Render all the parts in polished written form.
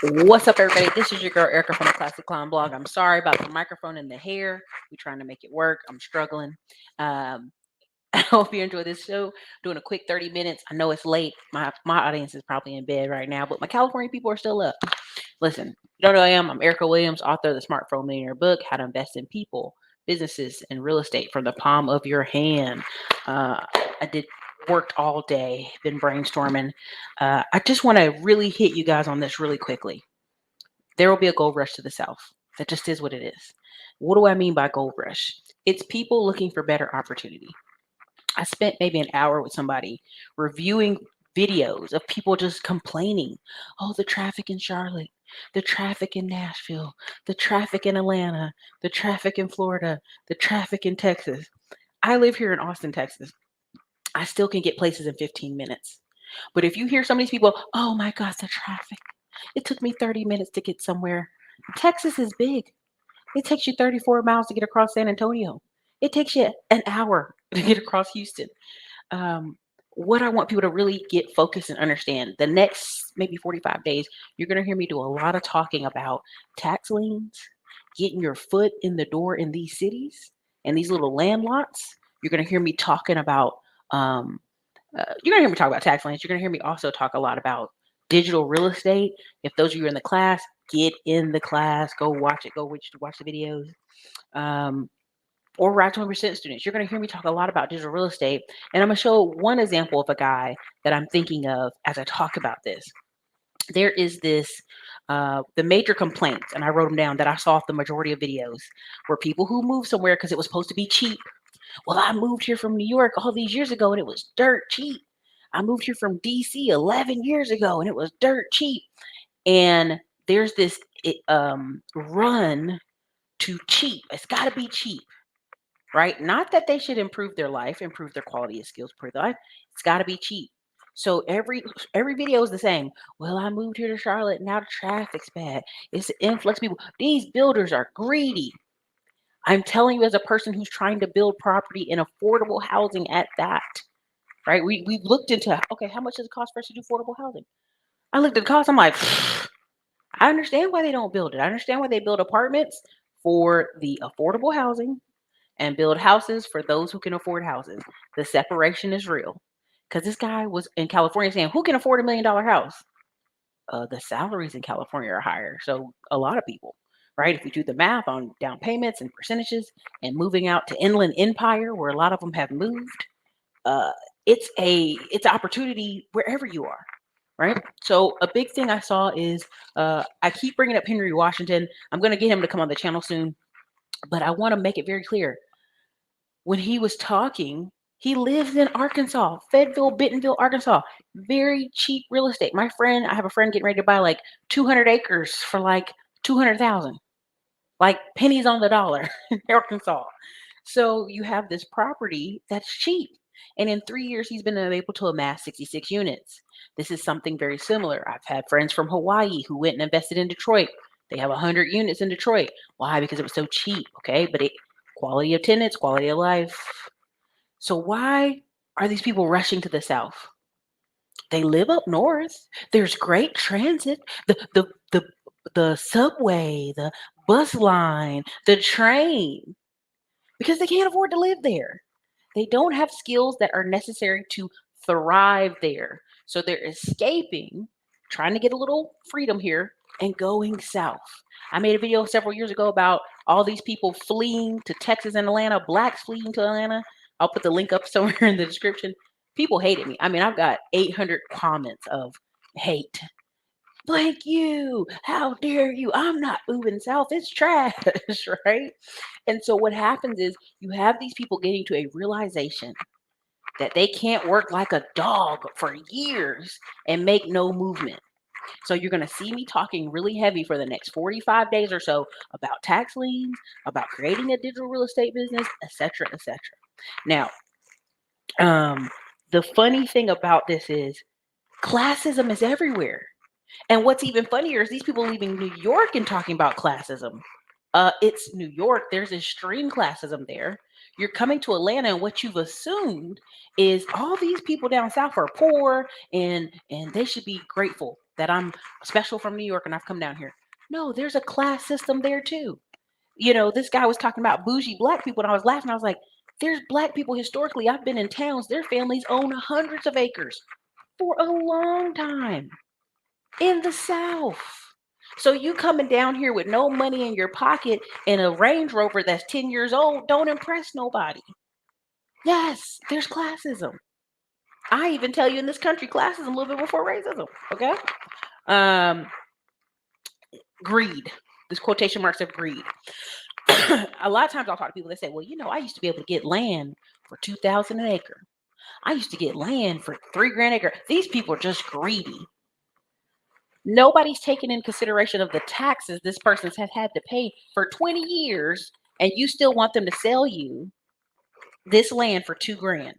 What's up, everybody? This is your girl Erica from the Classic Clown Blog. I'm sorry about the microphone and the hair. We're trying to make it work. I'm struggling. Um, I hope you enjoy this show. Doing a quick 30 minutes. I know it's late. My audience is probably in bed right now, but my California people are still up. Listen, you know who I am. I'm Ericka Williams, author of the Smartphone Millionaire book, How to Invest in People, Businesses, and Real Estate from the Palm of Your Hand. I did worked all day, been brainstorming. I just want to really hit you guys on this really quickly. There will be a gold rush to the South. That just is what it is. What do I mean by gold rush? It's people looking for better opportunity. I spent maybe an hour with somebody reviewing videos of people just complaining. Oh, the traffic in Charlotte, the traffic in Nashville, the traffic in Atlanta, the traffic in Florida, the traffic in Texas. I live here in Austin, Texas. I still can get places in 15 minutes. But if you hear some of these people, oh my gosh, the traffic. It took me 30 minutes to get somewhere. Texas is big. It takes you 34 miles to get across San Antonio. It takes you an hour to get across Houston. Um, what I want people to really get focused and understand the next maybe 45 days, you're going to hear me do a lot of talking about tax liens, getting your foot in the door in these cities and these little land lots. You're going to hear me talking about um, you're gonna hear me talk about tax liens. You're gonna hear me also talk a lot about digital real estate. If those of you are in the class, get in the class, go watch it, watch the videos. Um, or Right 20% students, you're gonna hear me talk a lot about digital real estate. And I'm gonna show one example of a guy that I'm thinking of as I talk about this. There is this the major complaints, and I wrote them down that I saw off the majority of videos were people who moved somewhere because it was supposed to be cheap. Well, I moved here from New York all these years ago and it was dirt cheap. I moved here from DC 11 years ago and it was dirt cheap. And there's this run to cheap. It's got to be cheap, right? Not that they should improve their life, improve their quality of skills, improve their life. It's got to be cheap. So every video is the same. Well, I moved here to Charlotte. Now the traffic's bad. It's an influx of people. These builders are greedy. I'm telling you, as a person who's trying to build property in affordable housing at that, right? We've looked into, okay, how much does it cost for us to do affordable housing? I looked at the cost. I'm like, I understand why they don't build it. I understand why they build apartments for the affordable housing and build houses for those who can afford houses. The separation is real. Because this guy was in California saying, who can afford $1 million house? The salaries in California are higher. So a lot of people, right? If we do the math on down payments and percentages and moving out to Inland Empire, where a lot of them have moved, uh, it's opportunity wherever you are, right? So a big thing I saw is I keep bringing up Henry Washington. I'm going to get him to come on the channel soon, but I want to make it very clear. When he was talking, he lives in Arkansas, Fayetteville, Bentonville, Arkansas. Very cheap real estate. I have a friend getting ready to buy like 200 acres for like 200,000, like pennies on the dollar in Arkansas. So you have this property that's cheap. And in 3 years, he's been able to amass 66 units. This is something very similar. I've had friends from Hawaii who went and invested in Detroit. They have 100 units in Detroit. Why? Because it was so cheap. Okay. But quality of tenants, quality of life. So why are these people rushing to the South? They live up north. There's great transit. The subway, the bus line, the train, because they can't afford to live there. They don't have skills that are necessary to thrive there. So they're escaping, trying to get a little freedom here and going south. I made a video several years ago about all these people fleeing to Texas and Atlanta, blacks fleeing to Atlanta. I'll put the link up somewhere in the description. People hated me. I mean, I've got 800 comments of hate. Blank you. How dare you? I'm not moving south. It's trash, right? And so what happens is you have these people getting to a realization that they can't work like a dog for years and make no movement. So you're going to see me talking really heavy for the next 45 days or so about tax liens, about creating a digital real estate business, etc., etc. Now, the funny thing about this is classism is everywhere. And what's even funnier is these people leaving New York and talking about classism. It's New York. There's extreme classism there. You're coming to Atlanta, and what you've assumed is all these people down south are poor and they should be grateful. that I'm special from New York and I've come down here. No, there's a class system there too. You know, this guy was talking about bougie black people, and I was laughing. I was like, there's black people historically. I've been in towns, their families own hundreds of acres for a long time in the South. So you coming down here with no money in your pocket and a Range Rover that's 10 years old don't impress nobody. Yes, there's classism. I even tell you in this country, classism a little bit before racism. Okay. Um, Greed. This quotation marks of greed. A lot of times I'll talk to people that say, well, you know, I used to be able to get land for 2,000 an acre. I used to get land for $3,000 an acre. These people are just greedy. Nobody's taking in consideration of the taxes this person has had to pay for 20 years, and you still want them to sell you this land for $2,000.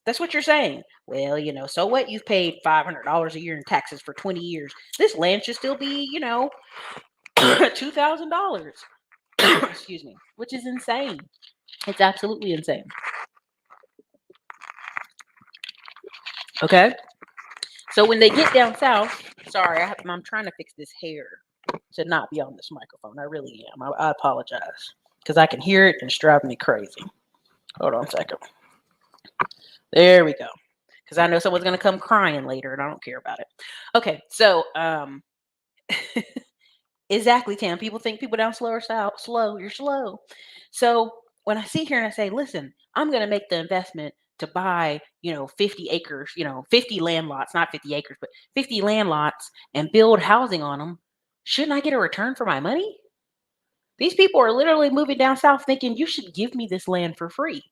That's what you're saying. Well, you know, so what? You've paid $500 a year in taxes for 20 years. This land should still be, you know, $2,000. Excuse me, which is insane. It's absolutely insane. Okay. So when they get down south, sorry, I'm trying to fix this hair to not be on this microphone. I really am. I apologize because I can hear it and it's driving me crazy. Hold on a second. There we go. Because I know someone's going to come crying later and I don't care about it. Okay. So, exactly, Tam. People think people down slow are slow. You're slow. So when I sit here and I say, listen, I'm going to make the investment to buy, 50 acres, 50 land lots, not 50 acres, but 50 land lots and build housing on them. Shouldn't I get a return for my money? These people are literally moving down south thinking you should give me this land for free.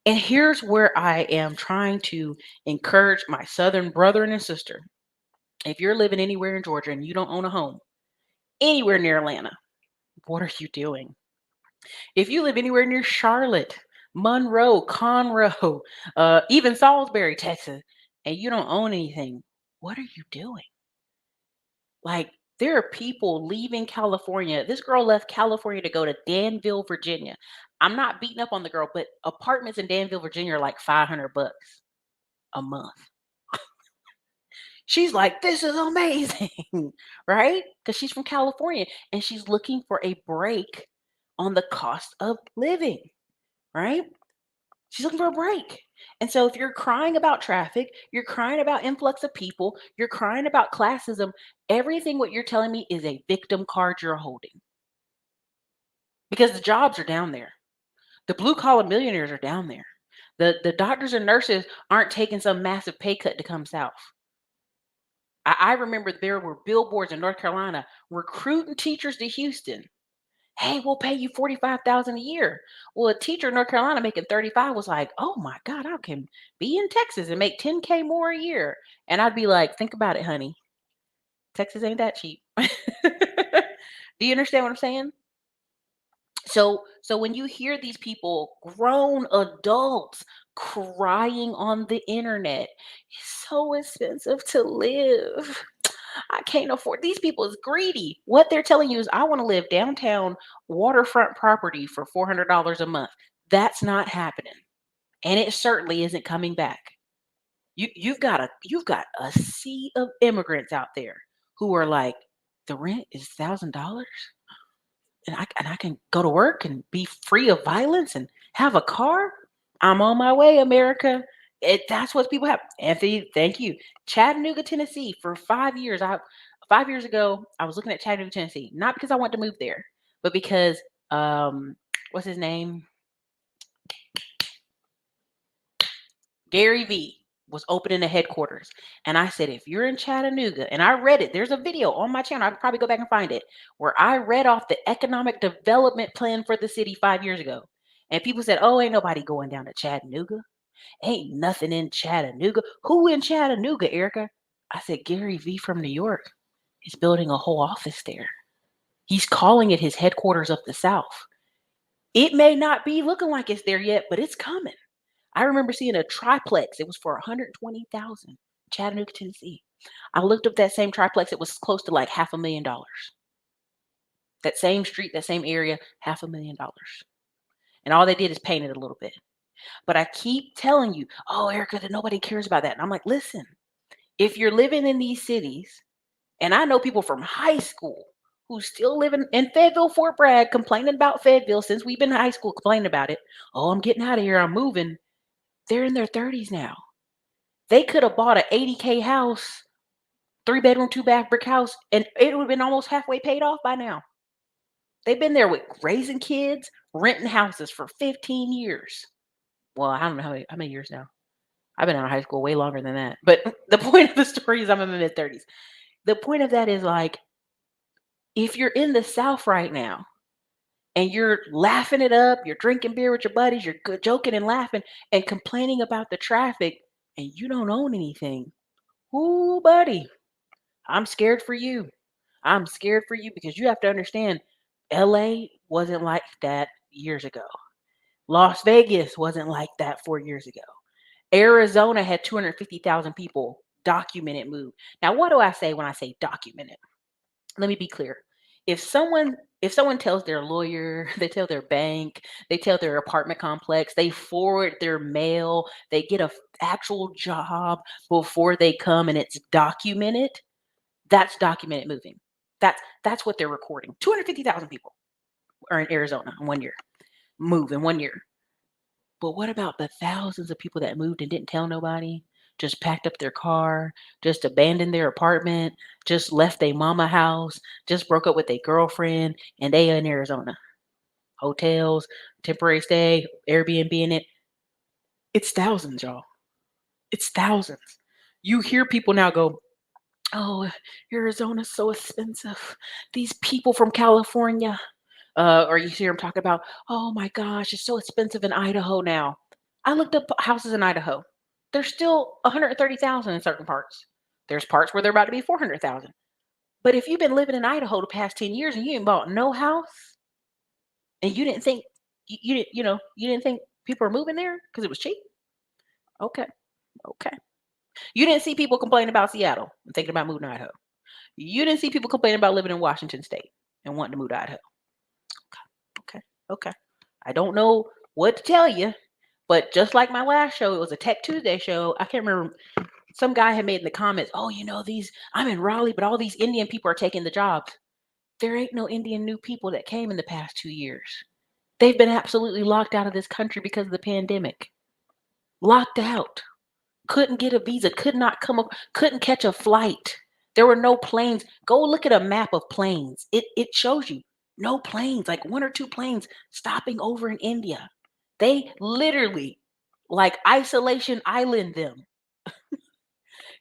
And here's where I am trying to encourage my southern brother and sister. If you're living anywhere in Georgia and you don't own a home, anywhere near Atlanta, what are you doing? If you live anywhere near Charlotte, Monroe, Conroe, even Salisbury, Texas, and you don't own anything, what are you doing? Like, there are people leaving California. This girl left California to go to Danville, Virginia. I'm not beating up on the girl, but apartments in Danville, Virginia are like $500 a month. She's like, this is amazing, right? Because she's from California and she's looking for a break on the cost of living, right? She's looking for a break. And so if you're crying about traffic, you're crying about influx of people, you're crying about classism, everything what you're telling me is a victim card you're holding. Because the jobs are down there. The blue collar millionaires are down there. The doctors and nurses aren't taking some massive pay cut to come south. I remember there were billboards in North Carolina recruiting teachers to Houston. Hey, we'll pay you $45,000 a year. Well, a teacher in North Carolina making 35 was like, oh my God, I can be in Texas and make 10K more a year. And I'd be like, think about it, honey. Texas ain't that cheap. Do you understand what I'm saying? So when you hear these people, grown adults, crying on the internet, it's so expensive to live. I can't afford. These people is greedy. What they're telling you is, I want to live downtown waterfront property for $400 a month. That's not happening, and it certainly isn't coming back. You've got a sea of immigrants out there who are like, the rent is $1,000, and I can go to work and be free of violence and have a car. I'm on my way, America. That's what people have. Anthony, thank you. Chattanooga, Tennessee. For 5 years, 5 years ago, I was looking at Chattanooga, Tennessee, not because I want to move there, but because what's his name? Gary V was opening the headquarters. And I said, if you're in Chattanooga, and I read it, there's a video on my channel, I could probably go back and find it, where I read off the economic development plan for the city 5 years ago. And people said, oh, ain't nobody going down to Chattanooga. Ain't nothing in Chattanooga. Who in Chattanooga, Ericka? I said, Gary V from New York is building a whole office there. He's calling it his headquarters of the South. It may not be looking like it's there yet, but it's coming. I remember seeing a triplex. It was for $120,000, Chattanooga, Tennessee. I looked up that same triplex. It was close to like $500,000. That same street, that same area, $500,000. And all they did is paint it a little bit. But I keep telling you, oh, Ericka, that nobody cares about that. And I'm like, listen, If you're living in these cities, and I know people from high school who still live in Fayetteville, Fort Bragg, complaining about Fayetteville since we've been in high school, complaining about it. Oh, I'm getting out of here. I'm moving. They're in their 30s now. They could have bought an 80K house, 3 bedroom, 2 bath brick house, and it would have been almost halfway paid off by now. They've been there with raising kids, renting houses for 15 years. Well, I don't know how many years now. I've been out of high school way longer than that. But the point of the story is I'm in my mid 30s. The point of that is like, if you're in the South right now and you're laughing it up, you're drinking beer with your buddies, you're good, joking and laughing and complaining about the traffic, and you don't own anything, ooh, buddy, I'm scared for you. I'm scared for you because you have to understand LA wasn't like that years ago. Las Vegas wasn't like that 4 years ago. Arizona had 250,000 people documented move. Now, what do I say when I say documented? Let me be clear. If someone tells their lawyer, they tell their bank, they tell their apartment complex, they forward their mail, they get a actual job before they come and it's documented, that's documented moving. That's what they're recording. 250,000 people are in Arizona in 1 year. Move in 1 year. But what about the thousands of people that moved and didn't tell nobody? Just packed up their car, just abandoned their apartment, just left their mama house, just broke up with their girlfriend, and they in Arizona. Hotels, temporary stay, Airbnb in it. It's thousands, y'all. It's thousands. You hear people now go, oh, Arizona's so expensive. These people from California. Or you hear them talk about, oh my gosh, it's so expensive in Idaho now. I looked up houses in Idaho. They're still 130,000 in certain parts. There's parts where they're about to be 400,000. But if you've been living in Idaho the past 10 years and you ain't bought no house and you didn't think you didn't think people are moving there because it was cheap. Okay. Okay. You didn't see people complaining about Seattle and thinking about moving to Idaho. You didn't see people complaining about living in Washington State and wanting to move to Idaho. Okay. Okay. I don't know what to tell you, but just like my last show, it was a Tech Tuesday show. I can't remember. Some guy had made in the comments, oh, I'm in Raleigh, but all these Indian people are taking the jobs. There ain't no Indian new people that came in the past 2 years. They've been absolutely locked out of this country because of the pandemic. Locked out. Couldn't get a visa, could not come up, couldn't catch a flight. There were no planes. Go look at a map of planes. It shows you no planes, like 1 or 2 planes stopping over in India. They literally like isolation island them.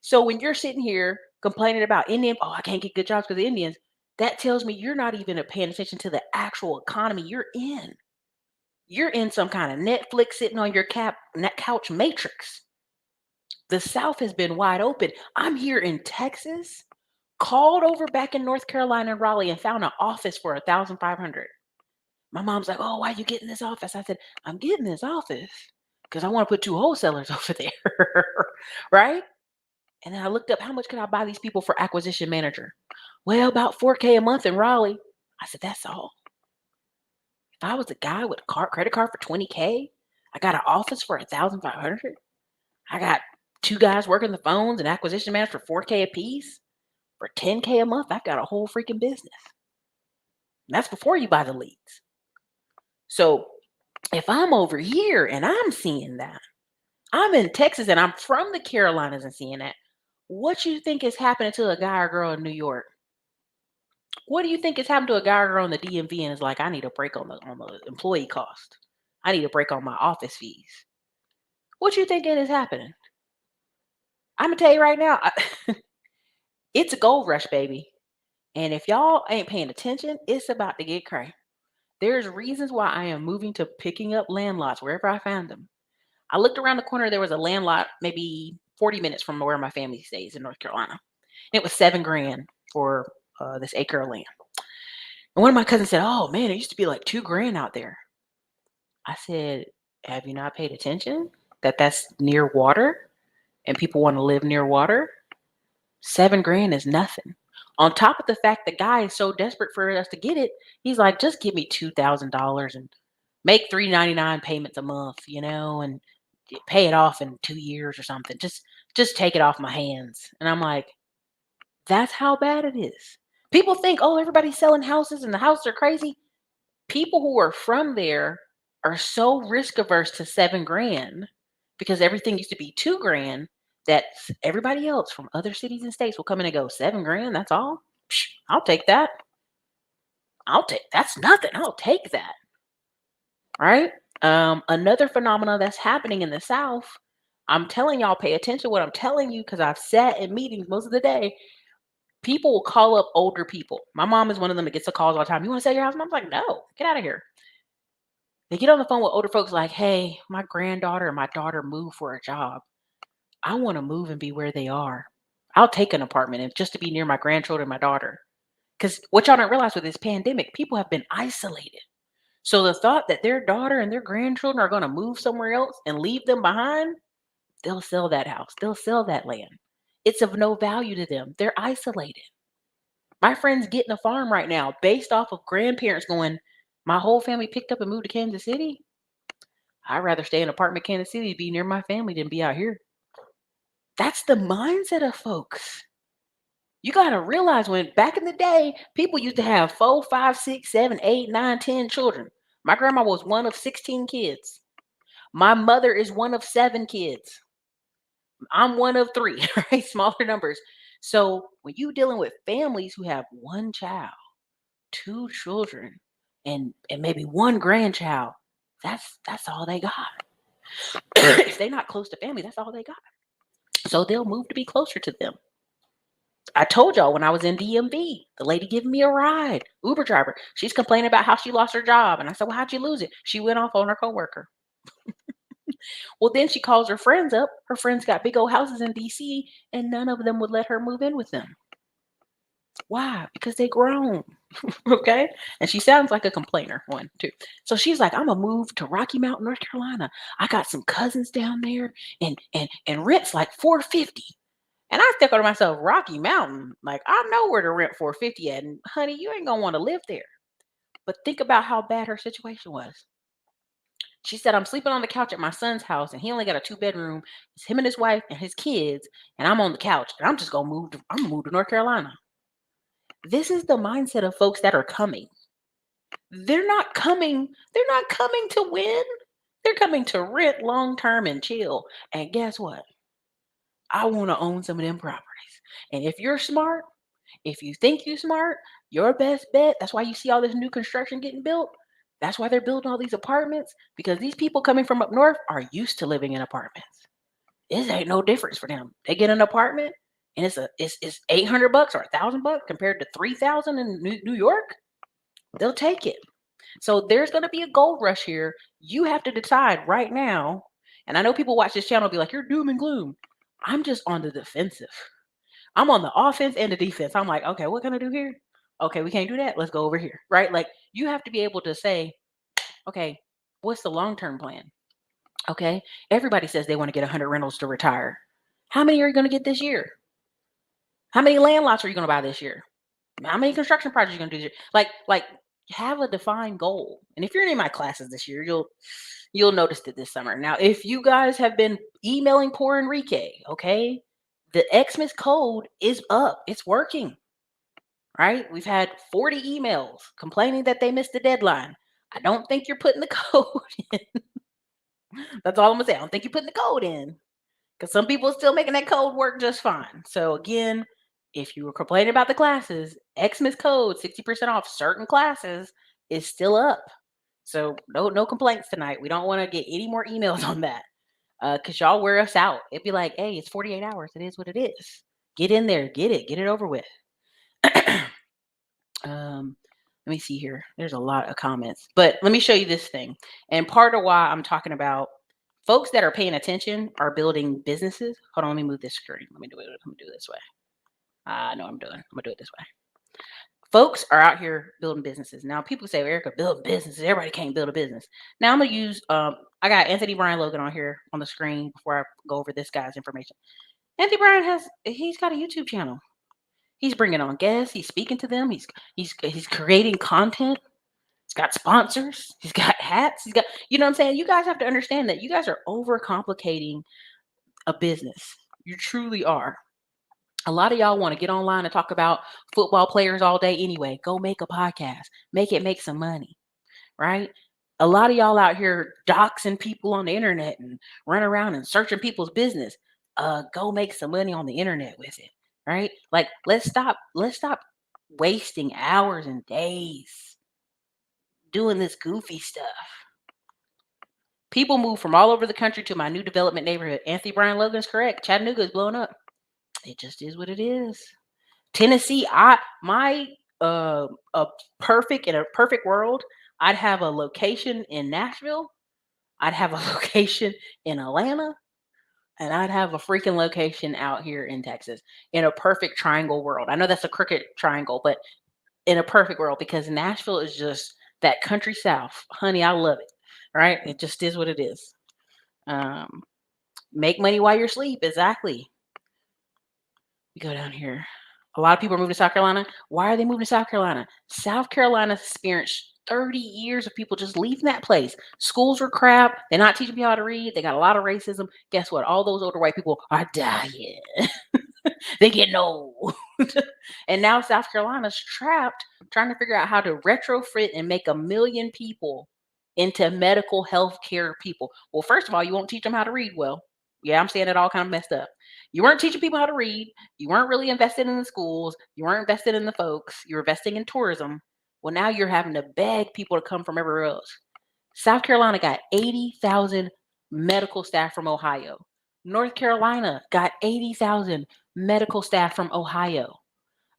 So when you're sitting here complaining about Indian, oh, I can't get good jobs because of Indians, that tells me you're not even paying attention to the actual economy you're in. You're in some kind of Netflix sitting on your couch matrix. The South has been wide open. I'm here in Texas, called over back in North Carolina and Raleigh and found an office for 1,500. My mom's like, oh, why you getting this office? I said, I'm getting this office because I want to put 2 wholesalers over there. Right? And then I looked up how much could I buy these people for acquisition manager? Well, about 4K a month in Raleigh. I said, that's all. If I was a guy with a credit card for 20K, I got an office for 1,500. I got 2 guys working the phones and acquisition manager for 4K a piece. For 10K a month, I've got a whole freaking business. And that's before you buy the leads. So if I'm over here and I'm seeing that, I'm in Texas and I'm from the Carolinas and seeing that, what you think is happening to a guy or girl in New York? What do you think is happening to a guy or girl in the DMV and is like, I need a break on the employee cost. I need a break on my office fees. What you thinking is happening? I'm gonna tell you right now, it's a gold rush, baby. And if y'all ain't paying attention, it's about to get crazy. There's reasons why I am moving to picking up land lots wherever I found them. I looked around the corner, there was a land lot maybe 40 minutes from where my family stays in North Carolina. And it was $7,000 for this acre of land. And one of my cousins said, oh man, it used to be like $2,000 out there. I said, have you not paid attention that that's near water and people want to live near water? $7,000 is nothing. On top of the fact the guy is so desperate for us to get it, he's like, just give me $2,000 and make $399 payments a month, and pay it off in 2 years or something. Just Just take it off my hands. And I'm like, that's how bad it is. People think, oh, everybody's selling houses and the houses are crazy. People who are from there are so risk averse to 7 grand because everything used to be 2 grand that everybody else from other cities and states will come in and go, 7 grand, that's all? Psh, I'll take that. That's nothing. I'll take that. Right? Another phenomenon that's happening in the South, I'm telling y'all, pay attention to what I'm telling you because I've sat in meetings most of the day. People will call up older people. My mom is one of them that gets the calls all the time. You want to sell your house? And I'm like, no, get out of here. They get on the phone with older folks like, hey, my granddaughter and my daughter moved for a job. I want to move and be where they are. I'll take an apartment and just to be near my grandchildren and my daughter. Because what y'all don't realize with this pandemic, people have been isolated. So the thought that their daughter and their grandchildren are going to move somewhere else and leave them behind, they'll sell that house. They'll sell that land. It's of no value to them. They're isolated. My friend's getting a farm right now based off of grandparents going, my whole family picked up and moved to Kansas City. I'd rather stay in an apartment in Kansas City to be near my family than be out here. That's the mindset of folks. You got to realize when back in the day, people used to have 4, 5, 6, 7, 8, 9, 10 children. My grandma was one of 16 kids. My mother is one of 7 kids. I'm one of 3, right? Smaller numbers. So when you're dealing with families who have 1 child, 2 children, and maybe 1 grandchild, that's all they got. If they're not close to family, that's all they got. So they'll move to be closer to them. I told y'all when I was in DMV, the lady giving me a ride, Uber driver, she's complaining about how she lost her job. And I said, well, how'd you lose it? She went off on her coworker. Well, then she calls her friends up. Her friends got big old houses in DC, and none of them would let her move in with them. Why? Because they grown. Okay. And she sounds like a complainer, one, too. So she's like, I'm gonna move to Rocky Mountain, North Carolina. I got some cousins down there, and rent's like $450. And I still go to myself, Rocky Mountain. Like, I know where to rent $450 at. And honey, you ain't gonna want to live there. But think about how bad her situation was. She said, I'm sleeping on the couch at my son's house, and he only got a 2-bedroom. It's him and his wife and his kids, and I'm on the couch, and I'm just gonna move to North Carolina. This is the mindset of folks that are coming. They're not coming to win. They're coming to rent long term and chill. And guess what? I want to own some of them properties. And if you're smart, if you think you're smart, your best bet, that's why you see all this new construction getting built. That's why they're building all these apartments, because these people coming from up north are used to living in apartments. This ain't no difference for them. They get an apartment and it's $800 or $1,000 compared to 3,000 in New York. They'll take it. So there's going to be a gold rush here. You have to decide right now. And I know people watch this channel be like, you're doom and gloom. I'm just on the defensive. I'm on the offense and the defense. I'm like, okay, what can I do here? Okay, we can't do that. Let's go over here, right? Like you have to be able to say, okay, what's the long-term plan? Okay, everybody says they want to get 100 rentals to retire. How many are you going to get this year? How many land lots are you going to buy this year? How many construction projects are you going to do this year? Like have a defined goal. And if you're in my classes this year, you'll notice it this summer. Now, if you guys have been emailing poor Enrique, okay, the Xmas code is up. It's working, right? We've had 40 emails complaining that they missed the deadline. I don't think you're putting the code in. That's all I'm gonna say. I don't think you're putting the code in because some people are still making that code work just fine. So again, if you were complaining about the classes, Xmas code 60% off certain classes is still up. So no complaints tonight. We don't want to get any more emails on that because y'all wear us out. It'd be like, hey, it's 48 hours. It is what it is. Get in there, get it over with. Let me see here. There's a lot of comments, but let me show you this thing. And part of why I'm talking about folks that are paying attention are building businesses. Hold on, let me move this screen. Let me do it this way. I know I'm gonna do it this way. Folks are out here building businesses. Now people say, Ericka, build businesses. Everybody can't build a business. Now I'm gonna use I got Anthony Brian Logan on here on the screen before I go over this guy's information. Anthony Brian he's got a YouTube channel. He's bringing on guests. He's speaking to them. He's creating content. He's got sponsors. He's got hats. He's got, you know what I'm saying? You guys have to understand that you guys are overcomplicating a business. You truly are. A lot of y'all want to get online and talk about football players all day anyway. Go make a podcast. Make some money, right? A lot of y'all out here doxing people on the internet and run around and searching people's business. Go make some money on the internet with it, right? Like let's stop wasting hours and days doing this goofy stuff. People move from all over the country to my new development neighborhood. Anthony Brian Logan's correct. Chattanooga is blowing up. It just is what it is. Tennessee, uh a in a perfect world, I'd have a location in Nashville, I'd have a location in Atlanta, and I'd have a freaking location out here in Texas in a perfect triangle world. I know that's a crooked triangle, but in a perfect world, because Nashville is just that country south. Honey, I love it. Right? It just is what it is. Um, make money while you're asleep. Exactly. We go down here. A lot of people are moving to South Carolina. Why are they moving to South Carolina? South Carolina experienced 30 years of people just leaving that place. Schools are crap. They're not teaching people how to read. They got a lot of racism. Guess what? All those older white people are dying. They getting old. And now South Carolina's trapped trying to figure out how to retrofit and make 1 million people into medical health care people. Well, first of all, you won't teach them how to read well. Yeah, I'm saying it all kind of messed up. You weren't teaching people how to read. You weren't really invested in the schools. You weren't invested in the folks. You're investing in tourism. Well, now you're having to beg people to come from everywhere else. South Carolina got 80,000 medical staff from Ohio. North Carolina got 80,000 medical staff from Ohio.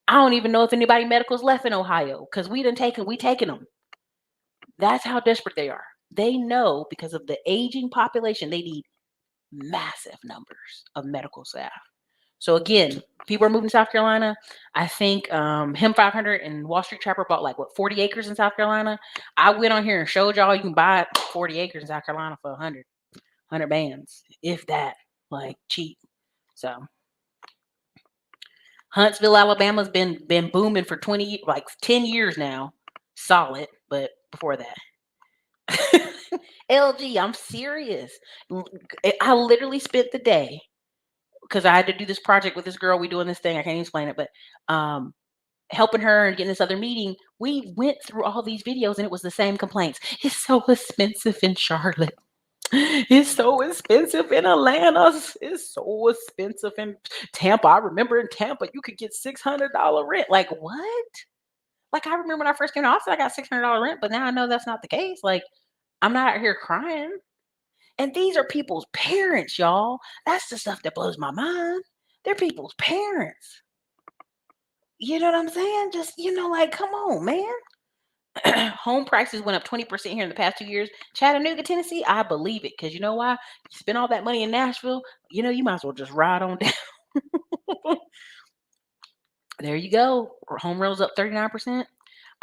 I don't even know if anybody medical's left in Ohio because we taken them. That's how desperate they are. They know because of the aging population, they need massive numbers of medical staff. So again, people are moving to South Carolina. I think him 500 and Wall Street Trapper bought 40 acres in South Carolina. I went on here and showed y'all you can buy 40 acres in South Carolina for 100 bands, if that, cheap. So Huntsville, Alabama's been booming for 10 years now, solid. But before that, LG, I'm serious. I literally spent the day, because I had to do this project with this girl. We doing this thing. I can't even explain it, but helping her and getting this other meeting. We went through all these videos and it was the same complaints. It's so expensive in Charlotte. It's so expensive in Atlanta. It's so expensive in Tampa. I remember in Tampa, you could get $600 rent. Like, what? I remember when I first came to Austin, I got $600 rent, but now I know that's not the case. I'm not out here crying. And these are people's parents, y'all. That's the stuff that blows my mind. They're people's parents. You know what I'm saying? Just, come on, man. Home prices went up 20% here in the past 2 years. Chattanooga, Tennessee, I believe it. Because you know why? You spend all that money in Nashville, you might as well just ride on down. There you go. Home rentals up 39%.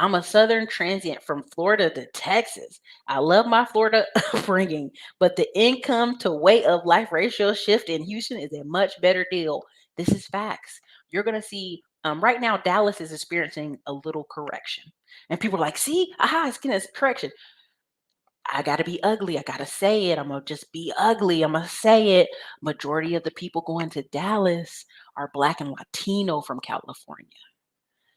I'm a Southern transient from Florida to Texas. I love my Florida upbringing, but the income to weight of life ratio shift in Houston is a much better deal. This is facts. You're going to see right now, Dallas is experiencing a little correction. And people are like, see, it's getting a correction. I got to be ugly. I got to say it. I'm going to just be ugly. I'm going to say it. Majority of the people going to Dallas are Black and Latino from California.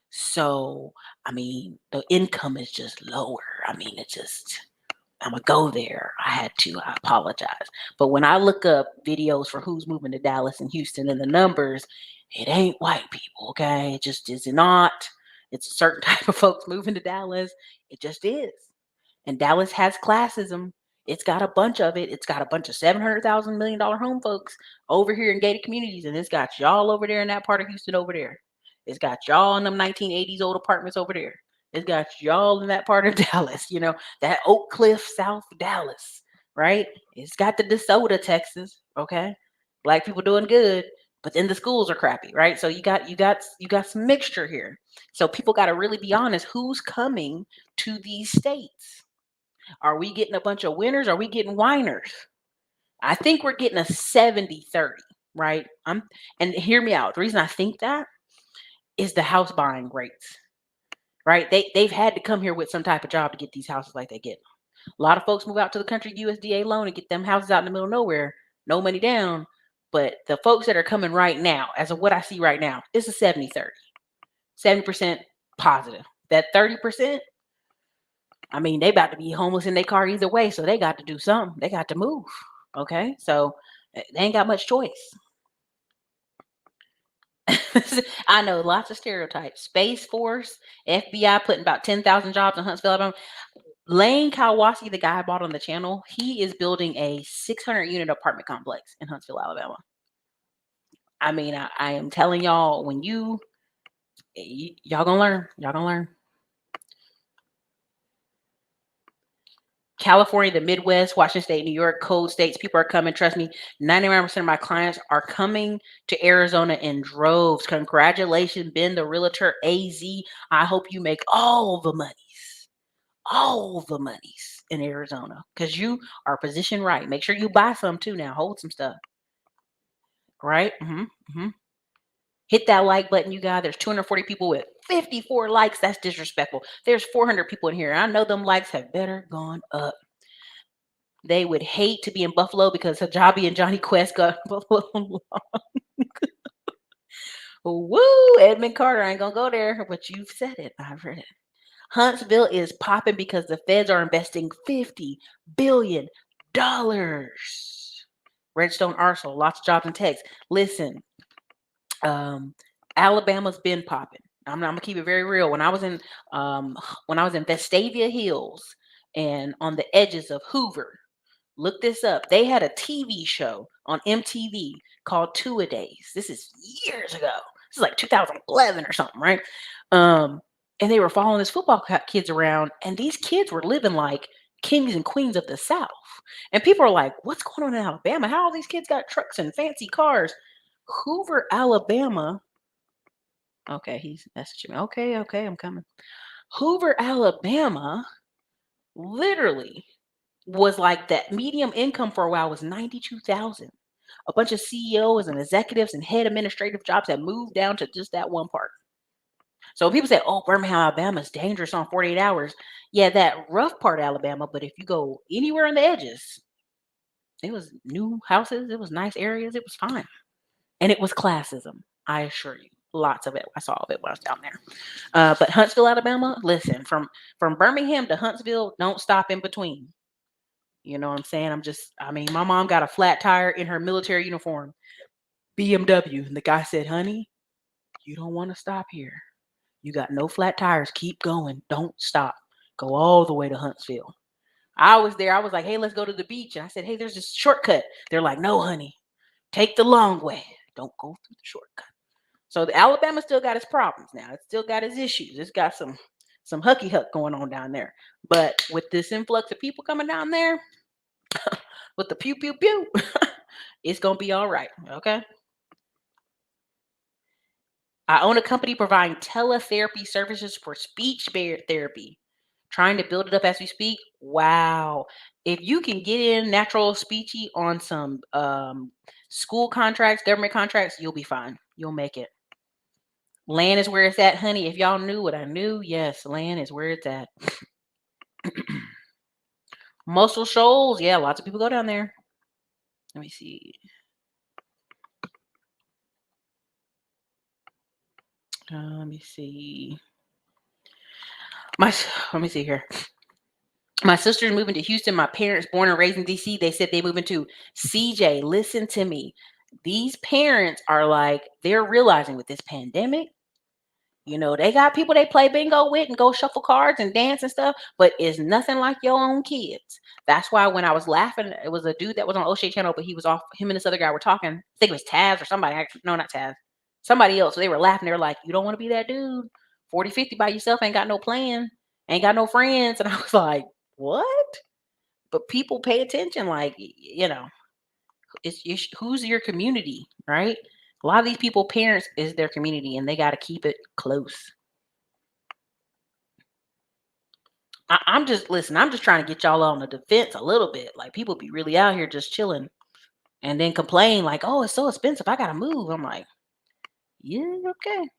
So, the income is just lower. I'm going to go there. I apologize. But when I look up videos for who's moving to Dallas and Houston and the numbers, it ain't white people, okay? It just is not. It's a certain type of folks moving to Dallas. It just is. And Dallas has classism. It's got a bunch of it. It's got a bunch of $700,000 million home folks over here in gated communities. And it's got y'all over there in that part of Houston over there. It's got y'all in them 1980s old apartments over there. It's got y'all in that part of Dallas, that Oak Cliff, South Dallas, right? It's got the DeSoto, Texas, okay? Black people doing good, but then the schools are crappy, right? So you got some mixture here. So people got to really be honest. Who's coming to these states? Are we getting a bunch of winners? Are we getting whiners? I think we're getting a 70-30, right? And hear me out. The reason I think that is the house buying rates, right? They've had to come here with some type of job to get these houses like they get. A lot of folks move out to the country USDA loan and get them houses out in the middle of nowhere, no money down. But the folks that are coming right now, as of what I see right now, it's a 70-30. 70% positive. That 30%, I mean, they about to be homeless in their car either way, so they got to do something. They got to move. Okay, so they ain't got much choice. I know lots of stereotypes. Space Force, FBI putting about 10,000 jobs in Huntsville, Alabama. Lane Kawasi, the guy I bought on the channel, he is building a 600-unit apartment complex in Huntsville, Alabama. I mean, I am telling y'all, when y'all gonna learn. Y'all gonna learn. California, the Midwest, Washington State, New York, cold states, people are coming. Trust me, 99% of my clients are coming to Arizona in droves. Congratulations, Ben the Realtor AZ. I hope you make all the monies in Arizona because you are positioned right. Make sure you buy some too now. Hold some stuff. Right? Hit that like button, you guys. There's 240 people with 54 likes. That's disrespectful. There's 400 people in here. I know them likes have better gone up. They would hate to be in Buffalo because Hijabi and Johnny Quest got Buffalo. Woo! Edmund Carter. I ain't gonna go there, but you've said it. I've heard it. Huntsville is popping because the feds are investing $50 billion. Redstone Arsenal, lots of jobs in Texas. Listen, Alabama's been popping. I'm gonna keep it very real. When I was in Vestavia Hills and on the edges of Hoover, look this up. They had a TV show on MTV called Two A Days. This is years ago. This is like 2011 or something, right? And they were following this football kids around, and these kids were living like kings and queens of the South. And people are like, "What's going on in Alabama? How all these kids got trucks and fancy cars?" Hoover, Alabama. Okay, he's messaging me. Okay, I'm coming. Hoover, Alabama, literally was like that medium income for a while was 92,000. A bunch of CEOs and executives and head administrative jobs had moved down to just that one part. So people say, "Oh, Birmingham, Alabama is dangerous on 48 hours." Yeah, that rough part of Alabama, but if you go anywhere on the edges, it was new houses, it was nice areas, it was fine. And it was classism, I assure you. Lots of it. I saw all of it when I was down there. But Huntsville, Alabama, listen, from Birmingham to Huntsville, don't stop in between. You know what I'm saying? My mom got a flat tire in her military uniform, BMW. And the guy said, "Honey, you don't want to stop here. You got no flat tires. Keep going. Don't stop. Go all the way to Huntsville." I was there. I was like, "Hey, let's go to the beach." And I said, "Hey, there's this shortcut." They're like, "No, honey, take the long way. Don't go through the shortcut." So the Alabama still got its problems now. It's still got its issues. It's got some hucky huck going on down there. But with this influx of people coming down there, with the pew pew pew, it's gonna be all right. Okay. I own a company providing teletherapy services for speech therapy. Trying to build it up as we speak. Wow. If you can get in natural speechy on some school contracts, government contracts, you'll be fine. You'll make it. Land is where it's at, honey. If y'all knew what I knew, yes, land is where it's at. Muscle Shoals, yeah, lots of people go down there. Let me see. Let me see. Let me see here. My sister's moving to Houston. My parents, born and raised in DC, they said they moving to CJ. Listen to me. These parents are like, they're realizing with this pandemic, they got people they play bingo with and go shuffle cards and dance and stuff, but it's nothing like your own kids. That's why when I was laughing, it was a dude that was on O'Shea channel, but he was off. Him and this other guy were talking. I think it was Taz or somebody. Actually, no, not Taz. Somebody else. So they were laughing. They were like, "You don't want to be that dude. 40, 50 by yourself, ain't got no plan, ain't got no friends." And I was like, "What?" But people pay attention. Like, it's who's your community, right? A lot of these people, parents is their community, and they got to keep it close. I'm just trying to get y'all on the defense a little bit. Like, people be really out here just chilling and then complain like, "Oh, it's so expensive. I gotta move." I'm like, yeah, okay.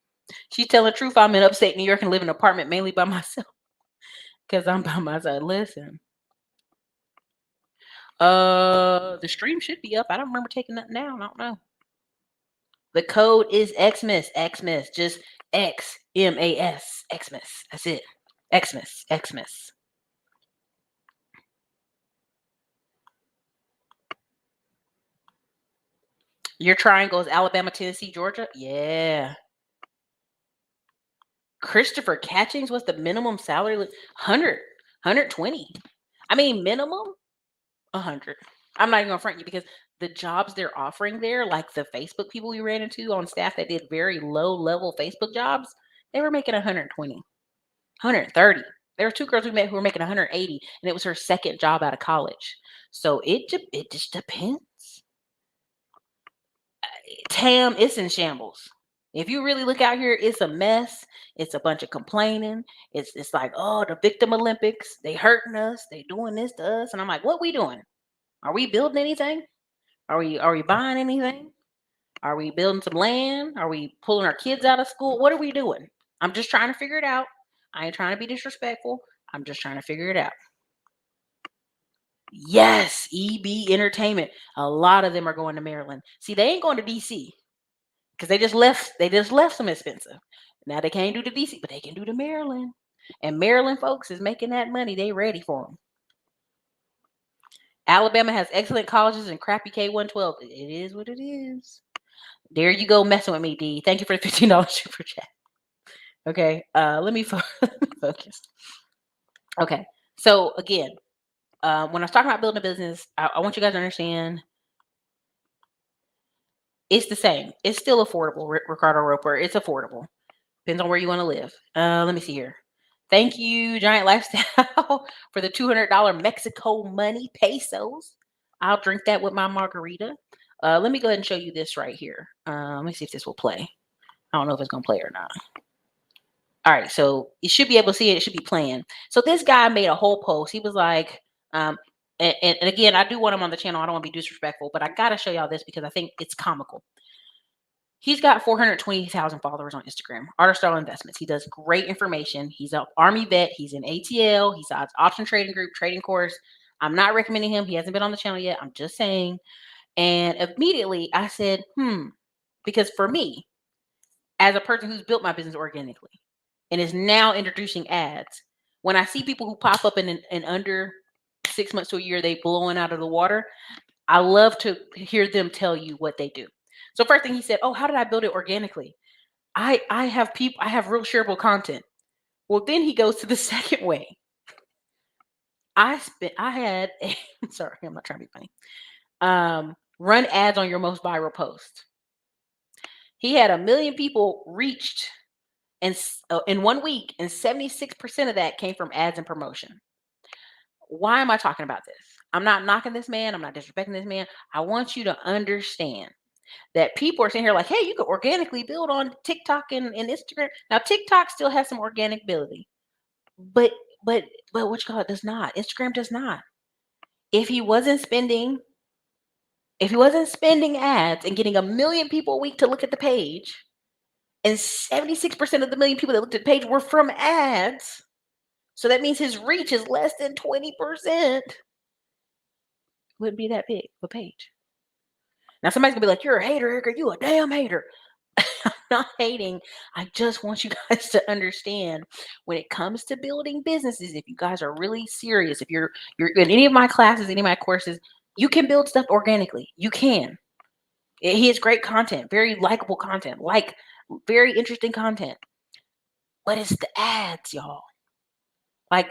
She's telling the truth. I'm in upstate New York and live in an apartment mainly by myself because I'm by myself. Listen. The stream should be up. I don't remember taking that down. I don't know. The code is Xmas. Xmas. Just XMAS. Xmas. That's it. Xmas. Xmas. Your triangle is Alabama, Tennessee, Georgia. Yeah. Christopher Catchings, what's the minimum salary? 100, 120. I mean, minimum 100. I'm not even gonna front you because the jobs they're offering there, like the Facebook people we ran into on staff that did very low level Facebook jobs, they were making 120, 130. There were two girls we met who were making 180, and it was her second job out of college. So it just depends. Tam, it's in shambles. If you really look out here, it's a mess. It's a bunch of complaining. It's like, oh, the victim Olympics, they hurting us, they doing this to us. And I'm like, what we doing? Are we building anything? Are we buying anything? Are we building some land? Are we pulling our kids out of school? What are we doing? I'm just trying to figure it out. I ain't trying to be disrespectful. I'm just trying to figure it out. Yes, EB Entertainment. A lot of them are going to Maryland. See, they ain't going to DC because they just left some expensive. Now they can't do the DC, but they can do the Maryland. And Maryland folks is making that money. They ready for them. Alabama has excellent colleges and crappy K-112. It is what it is. There you go, messing with me, D. Thank you for the $15 super chat. Okay, let me focus. Okay, so again, when I was talking about building a business, I want you guys to understand it's the same. It's still affordable, Ricardo Roper. It's affordable. Depends on where you want to live. Let me see here. Thank you, Giant Lifestyle, for the $200 Mexico money pesos. I'll drink that with my margarita. Let me go ahead and show you this right here. Let me see if this will play. I don't know if it's going to play or not. All right, so you should be able to see it. It should be playing. So this guy made a whole post. He was like, and again, I do want him on the channel. I don't want to be disrespectful, but I got to show y'all this because I think it's comical. He's got 420,000 followers on Instagram. Artist Style Investments. He does great information. He's an Army vet. He's an ATL. He's an option trading group, trading course. I'm not recommending him. He hasn't been on the channel yet. I'm just saying. And immediately I said, because for me, as a person who's built my business organically and is now introducing ads, when I see people who pop up in under 6 months to a year, they blowing out of the water, I love to hear them tell you what they do. So first thing he said, oh, how did I build it organically? I have real shareable content. Well, then he goes to the second way. I'm sorry, I'm not trying to be funny. Run ads on your most viral post. He had 1 million people reached and in 1 week, and 76% of that came from ads and promotion. Why am I talking about this? I'm not knocking this man. I'm not disrespecting this man. I want you to understand that people are sitting here like, hey, you could organically build on TikTok and Instagram. Now, TikTok still has some organic ability, but what you call it does not. Instagram does not. If he wasn't spending ads and getting 1 million people a week to look at the page, and 76% of the million people that looked at the page were from ads, so that means his reach is less than 20%. Wouldn't be that big of a page. Now somebody's gonna be like, you're a hater, Ericka. You a damn hater. I'm not hating. I just want you guys to understand when it comes to building businesses, if you guys are really serious, if you're in any of my classes, any of my courses, you can build stuff organically. You can. He has great content, very likable content, like very interesting content. But it's the ads, y'all. Like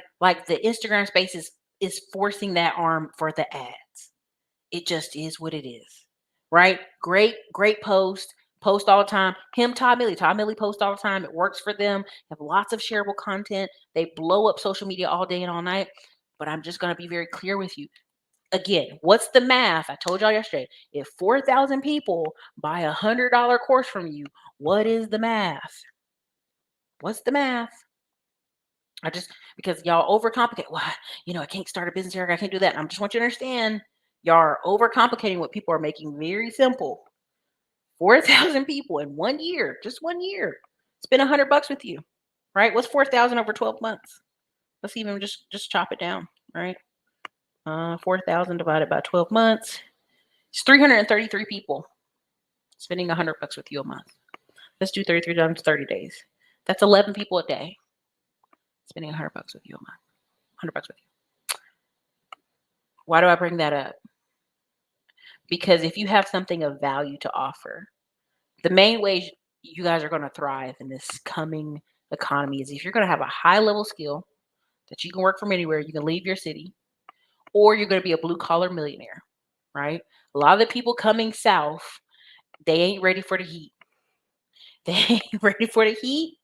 the Instagram space is forcing that arm for the ads. It just is what it is. Right? Great post all the time. Todd Milley posts all the time. It works for them. Have lots of shareable content. They blow up social media all day and all night. But I'm just going to be very clear with you. Again, what's the math? I told y'all yesterday. If 4,000 people buy $100 course from you, what is the math? What's the math? Because y'all overcomplicate. Well, I can't start a business here. I can't do that. I just want you to understand. Y'all are overcomplicating what people are making very simple. 4,000 people in 1 year, just 1 year, spend $100 with you, right? What's 4,000 over 12 months? Let's even just chop it down, right? 4,000 divided by 12 months. It's 333 people spending $100 with you a month. Let's do 33 times 30 days. That's 11 people a day spending $100 with you a month. $100 with you. Why do I bring that up? Because if you have something of value to offer, the main way you guys are going to thrive in this coming economy is if you're going to have a high level skill that you can work from anywhere, you can leave your city, or you're going to be a blue collar millionaire, right? A lot of the people coming south, they ain't ready for the heat. They ain't ready for the heat.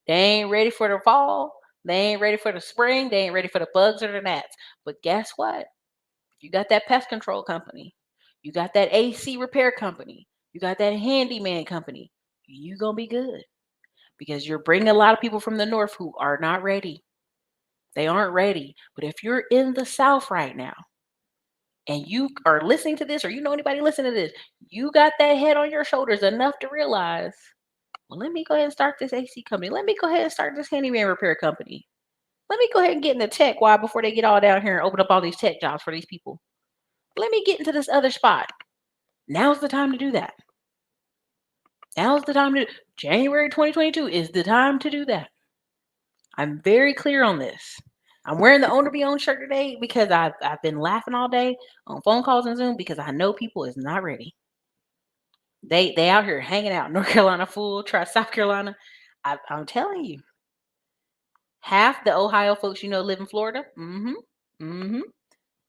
They ain't ready for the fall. They ain't ready for the spring. They ain't ready for the bugs or the gnats. But guess what? You got that pest control company. You got that AC repair company. You got that handyman company. You gonna be good because you're bringing a lot of people from the north who are not ready. They aren't ready. But if you're in the South right now and you are listening to this, or you know anybody listening to this, you got that head on your shoulders enough to realize, well, let me go ahead and start this AC company. Let me go ahead and start this handyman repair company. Let me go ahead and get into tech. Why? Before they get all down here and open up all these tech jobs for these people. Let me get into this other spot. Now's the time to do that. Now's the time to January 2022 is the time to do that. I'm very clear on this. I'm wearing the owner be on shirt today because I've been laughing all day on phone calls and Zoom because I know people is not ready. They out here hanging out. North Carolina full, try South Carolina. I'm telling you. Half the Ohio folks you know live in Florida.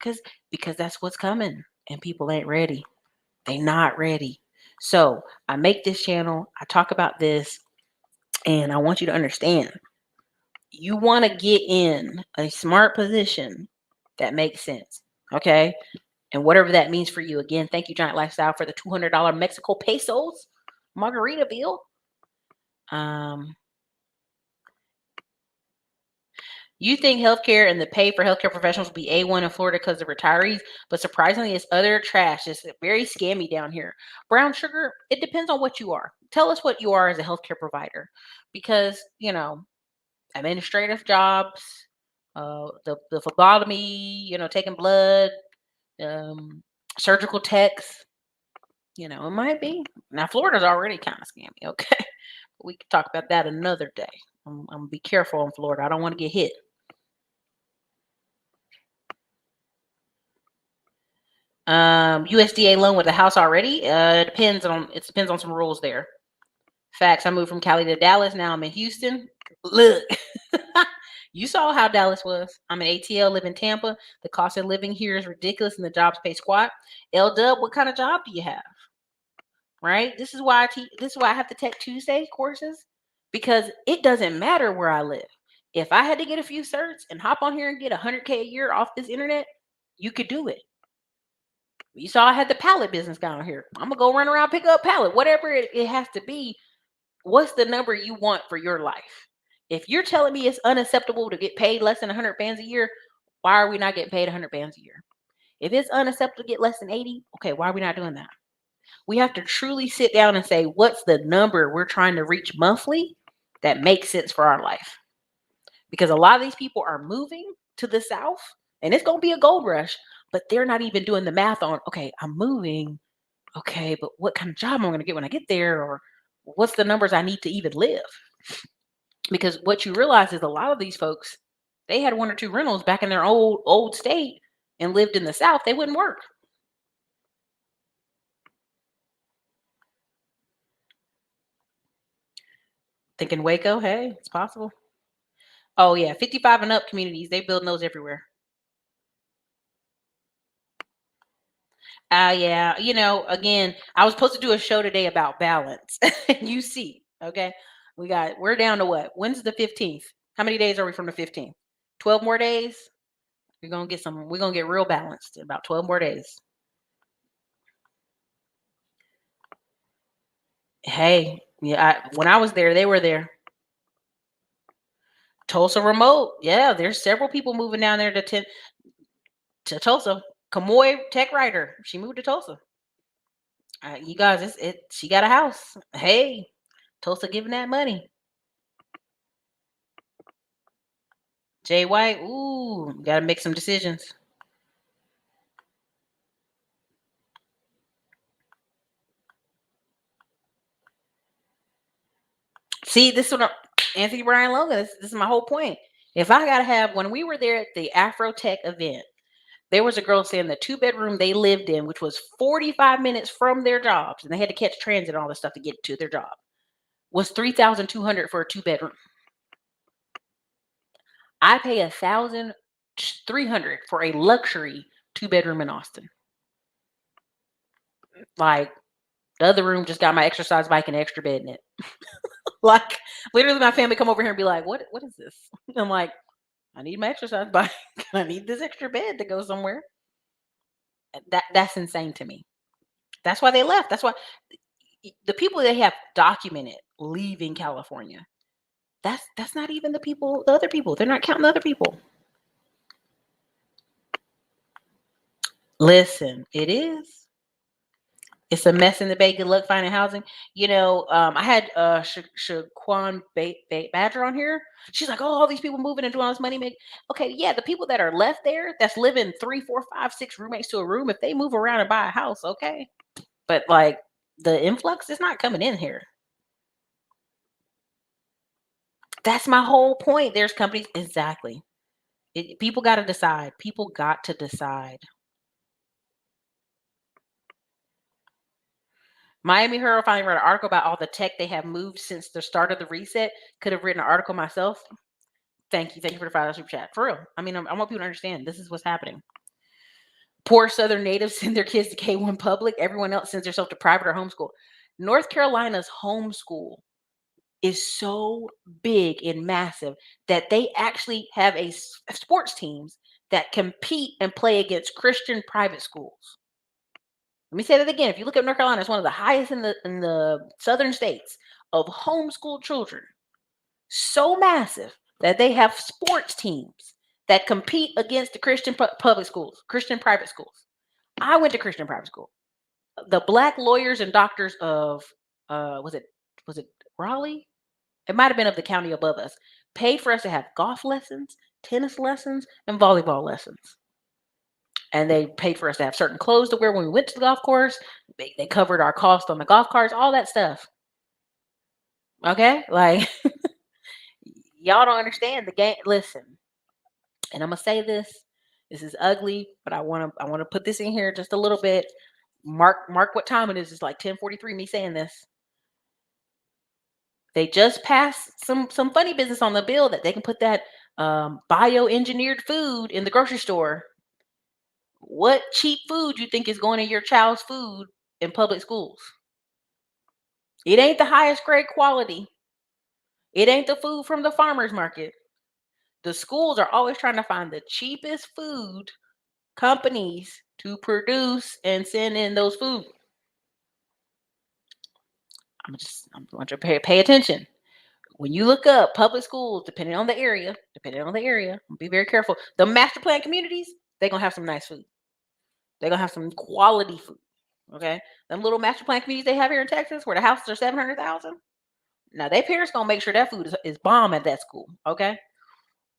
Because that's what's coming. And people ain't ready. They not ready. So I make this channel. I talk about this. And I want you to understand. You want to get in a smart position that makes sense. Okay? And whatever that means for you. Again, thank you, Giant Lifestyle, for the $200 Mexico pesos Margaritaville. You think healthcare and the pay for healthcare professionals will be A1 in Florida because of retirees, but surprisingly, it's other trash. It's very scammy down here. Brown sugar, it depends on what you are. Tell us what you are as a healthcare provider, because administrative jobs, the phlebotomy, taking blood, surgical techs, it might be. Now Florida's already kind of scammy. Okay, we can talk about that another day. I'm gonna be careful in Florida. I don't want to get hit. USDA loan with a house already. It depends on some rules there. Facts. I moved from Cali to Dallas. Now I'm in Houston. Look, you saw how Dallas was. I'm in ATL, live in Tampa. The cost of living here is ridiculous, and the jobs pay squat. L Dub, what kind of job do you have? Right. This is why I have the Tech Tuesday courses, because it doesn't matter where I live. If I had to get a few certs and hop on here and get $100K a year off this internet, you could do it. You saw I had the pallet business down here. I'm gonna go run around, pick up pallet, whatever it has to be. What's the number you want for your life? If you're telling me it's unacceptable to get paid less than 100 bands a year, why are we not getting paid 100 bands a year? If it's unacceptable to get less than 80, okay, why are we not doing that? We have to truly sit down and say, what's the number we're trying to reach monthly that makes sense for our life? Because a lot of these people are moving to the South, and it's going to be a gold rush, but they're not even doing the math on, okay, I'm moving. Okay, but what kind of job am I going to get when I get there? Or what's the numbers I need to even live? Because what you realize is a lot of these folks, they had 1 or 2 rentals back in their old state and lived in the South. They wouldn't work. Thinking Waco, hey, it's possible. Oh yeah, 55 and up communities, they build those everywhere. Yeah, again, I was supposed to do a show today about balance. You see, okay, we're down to what? When's the 15th? How many days are we from the 15th? 12 more days. We're gonna get real balanced in about 12 more days. Hey, yeah, when I was there, they were there. Tulsa remote, yeah, there's several people moving down there to Tulsa. Kamoy tech writer, she moved to Tulsa. You guys, she got a house. Hey, Tulsa giving that money. Jay White, ooh, gotta make some decisions. See, this is what Anthony Brian Logan. This is my whole point. If I gotta have, when we were there at the Afro Tech event, there was a girl saying the 2-bedroom they lived in, which was 45 minutes from their jobs, and they had to catch transit and all this stuff to get to their job, was $3,200 for a 2-bedroom. I pay $1,300 for a luxury 2-bedroom in Austin. Like, the other room just got my exercise bike and an extra bed in it. Like, literally, my family come over here and be like, "What is this?" I'm like, "I need my exercise bike. I need this extra bed to go somewhere." That's insane to me. That's why they left. That's why the people they have documented leaving California. That's not even the people. The other people. They're not counting the other people. Listen, it is. It's a mess in the Bay. Good luck finding housing. I had Shaquan Badger on here. She's like, "Oh, all these people moving and doing all this money make." Okay, yeah, the people that are left there, that's living 3, 4, 5, 6 roommates to a room. If they move around and buy a house, okay. But like the influx is not coming in here. That's my whole point. There's companies exactly. People got to decide. People got to decide. Miami Herald finally wrote an article about all the tech they have moved since the start of the reset. Could have written an article myself. Thank you for the $5 super chat. For real. I mean, I want people to understand this is what's happening. Poor Southern natives send their kids to K-1 public. Everyone else sends themselves to private or homeschool. North Carolina's homeschool is so big and massive that they actually have sports teams that compete and play against Christian private schools. Let me say that again. If you look at North Carolina, it's one of the highest in the southern states of homeschooled children. So massive that they have sports teams that compete against the Christian public schools, Christian private schools. I went to Christian private school. The black lawyers and doctors of was it Raleigh? It might have been of the county above us. Paid for us to have golf lessons, tennis lessons, and volleyball lessons. And they paid for us to have certain clothes to wear when we went to the golf course. They covered our cost on the golf carts, all that stuff. Okay? Like, y'all don't understand the game. Listen, and I'm gonna say this. This is ugly, but I wanna put this in here just a little bit. Mark what time it is. It's like 10:43. Me saying this. They just passed some funny business on the bill that they can put that bioengineered food in the grocery store. What cheap food you think is going in your child's food in public schools? It ain't the highest grade quality. It ain't the food from the farmer's market. The schools are always trying to find the cheapest food companies to produce and send in those food. I want you to pay attention. When you look up public schools, depending on the area, be very careful. The master plan communities, they're gonna have some nice food. They're gonna have some quality food. Okay, them little master plan communities they have here in Texas, where the houses are 700,000. Now, their parents gonna make sure that food is bomb at that school. Okay,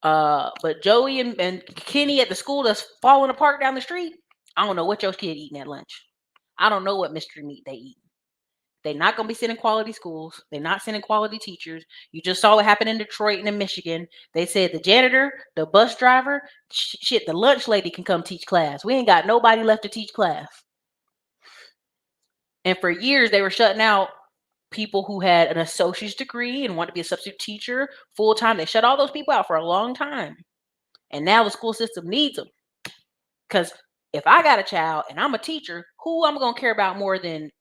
but Joey and Kenny at the school that's falling apart down the street, I don't know what your kid eating at lunch. I don't know what mystery meat they eat. They're not going to be sending quality schools. They're not sending quality teachers. You just saw what happened in Detroit and in Michigan. They said the janitor, the bus driver, shit, the lunch lady can come teach class. We ain't got nobody left to teach class. And for years, they were shutting out people who had an associate's degree and wanted to be a substitute teacher full time. They shut all those people out for a long time. And now the school system needs them. Because if I got a child and I'm a teacher, who I'm going to care about more than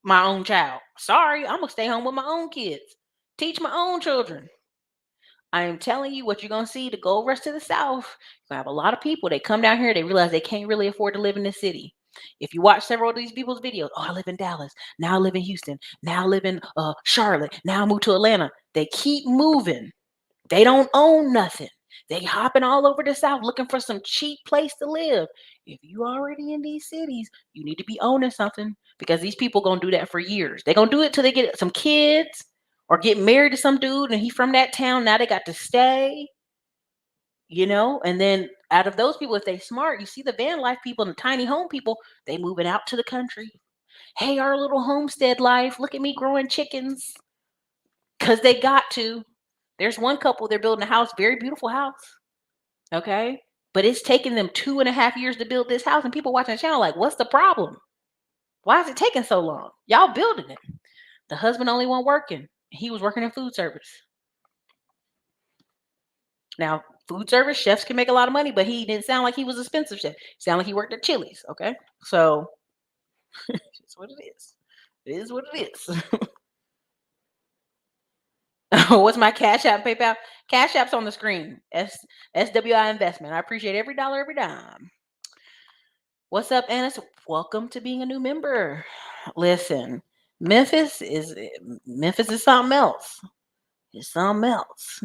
my own child? Sorry, I'm gonna stay home with my own kids, teach my own children. I am telling you what you're gonna see. The gold rush to the south, you're gonna have a lot of people. They come down here, they realize they can't really afford to live in this city. If you watch several of these people's videos, oh, I live in Dallas, now I live in Houston, now I live in Charlotte, now I moved to Atlanta. They keep moving. They don't own nothing. They hopping all over the South looking for some cheap place to live. If you already in these cities, you need to be owning something, because these people gonna do that for years. They're gonna do it till they get some kids or get married to some dude and he from that town. Now they got to stay, and then out of those people, if they smart, you see the van life people and the tiny home people, they moving out to the country. Hey, our little homestead life. Look at me growing chickens. Because they got to. There's one couple, they're building a house, very beautiful house. Okay. But it's taken them 2.5 years to build this house. And people watching the channel like, what's the problem? Why is it taking so long? Y'all building it. The husband only one working. He was working in food service. Now, food service chefs can make a lot of money, but he didn't sound like he was a expensive chef. He sounded like he worked at Chili's. Okay. So it's what it is. It is what it is. What's my Cash App, PayPal? Cash App's on the screen. SWI Investment. I appreciate every dollar, every dime. What's up, Annis? Welcome to being a new member. Listen, Memphis is something else. It's something else.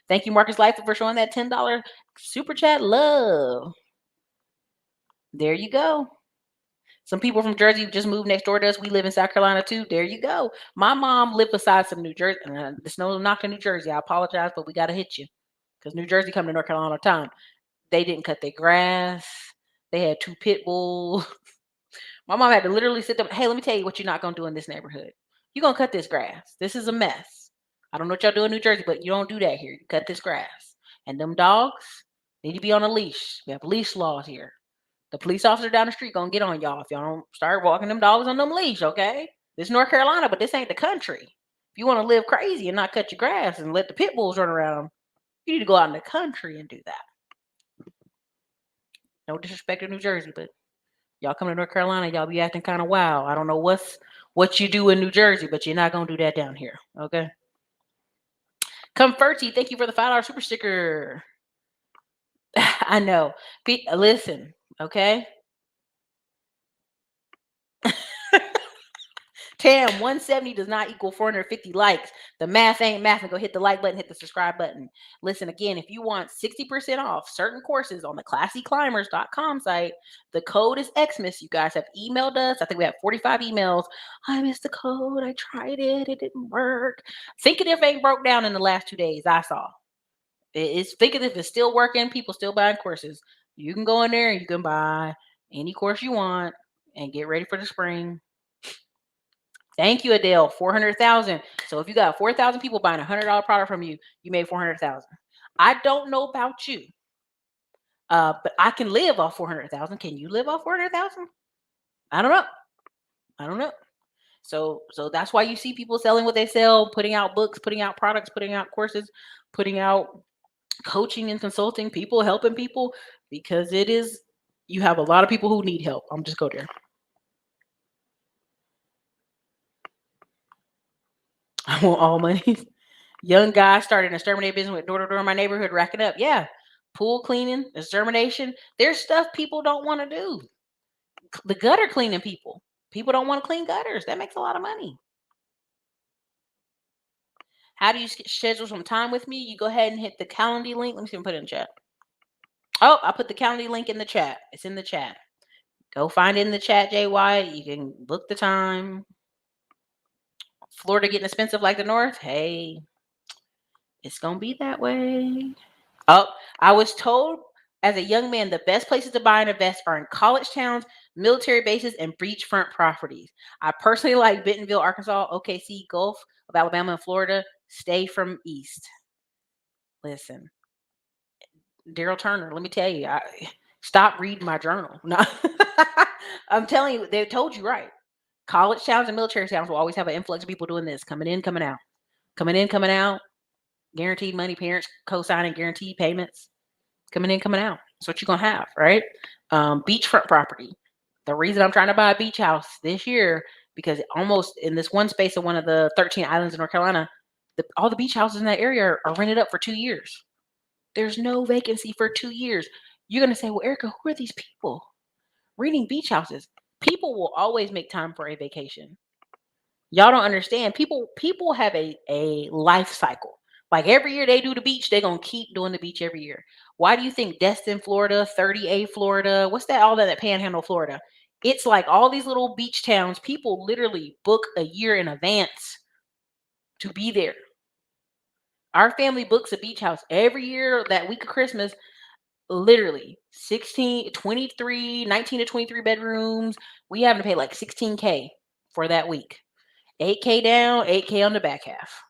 Thank you, Marcus Life, for showing that $10 super chat love. There you go. Some people from Jersey just moved next door to us. We live in South Carolina too. There you go. My mom lived beside some New Jersey. The snow knocked in New Jersey. I apologize, but we got to hit you because New Jersey come to North Carolina all the time. They didn't cut their grass. They had 2 pit bulls. My mom had to literally sit there. Hey, let me tell you what you're not going to do in this neighborhood. You're going to cut this grass. This is a mess. I don't know what y'all do in New Jersey, but you don't do that here. You cut this grass. And them dogs need to be on a leash. We have leash laws here. The police officer down the street gonna get on y'all if y'all don't start walking them dogs on them leash, okay? This is North Carolina, but this ain't the country. If you want to live crazy and not cut your grass and let the pit bulls run around, you need to go out in the country and do that. No disrespect to New Jersey, but y'all come to North Carolina, y'all be acting kind of wild. I don't know what you do in New Jersey, but you're not gonna do that down here, okay? Comforty, thank you for the $5 super sticker. I know. Listen, okay? Tam, 170 does not equal 450 likes. The math ain't math. And go hit the like button, hit the subscribe button. Listen, again, if you want 60% off certain courses on the classyclimbers.com site, the code is Xmas. You guys have emailed us. I think we have 45 emails. I missed the code. I tried it. It didn't work. Thinkitive ain't broke down in the last 2 days. I saw. It's Thinkitive is still working. People still buying courses. You can go in there and you can buy any course you want and get ready for the spring. Thank you, Adele. 400,000. So if you got 4,000 people buying $100 product from you, you made 400,000. I don't know about you, but I can live off 400,000. Can you live off 400,000? I don't know. So that's why you see people selling what they sell, putting out books, putting out products, putting out courses, putting out coaching and consulting, people helping people, because you have a lot of people who need help. I'm just go there. I want all money. Young guy started an exterminating business with door to door in my neighborhood, racking up. Yeah. Pool cleaning, extermination. There's stuff people don't want to do. The gutter cleaning people. People don't want to clean gutters. That makes a lot of money. How do you schedule some time with me? You go ahead and hit the Calendly link. Let me see if I can put it in the chat. Oh, I put the Calendly link in the chat. It's in the chat. Go find it in the chat, JY. You can book the time. Florida getting expensive like the North? Hey, it's going to be that way. Oh, I was told as a young man, the best places to buy and invest are in college towns, military bases, and beachfront properties. I personally like Bentonville, Arkansas, OKC, Gulf of Alabama, and Florida. Stay from east. Listen, Daryl Turner, let me tell you, stop reading my journal. No, I'm telling you, they told you right. College towns and military towns will always have an influx of people doing this, coming in, coming out, coming in, coming out. Guaranteed money, parents co-signing guaranteed payments, coming in, coming out. That's what you're gonna have, right? Beachfront property. The reason I'm trying to buy a beach house this year, because almost in this one space of one of the 13 islands in North Carolina, all the beach houses in that area are rented up for 2 years. There's no vacancy for 2 years. You're gonna say, well, Ericka, who are these people renting beach houses? People will always make time for a vacation. Y'all don't understand. People have a life cycle. Like every year they do the beach, they're going to keep doing the beach every year. Why do you think Destin, Florida, 30A, Florida, what's that, all that Panhandle, Florida? It's like all these little beach towns, people literally book a year in advance to be there. Our family books a beach house every year, that week of Christmas, literally 19 to 23 bedrooms. We have to pay like $16K for that week. 8K down, 8K on the back half.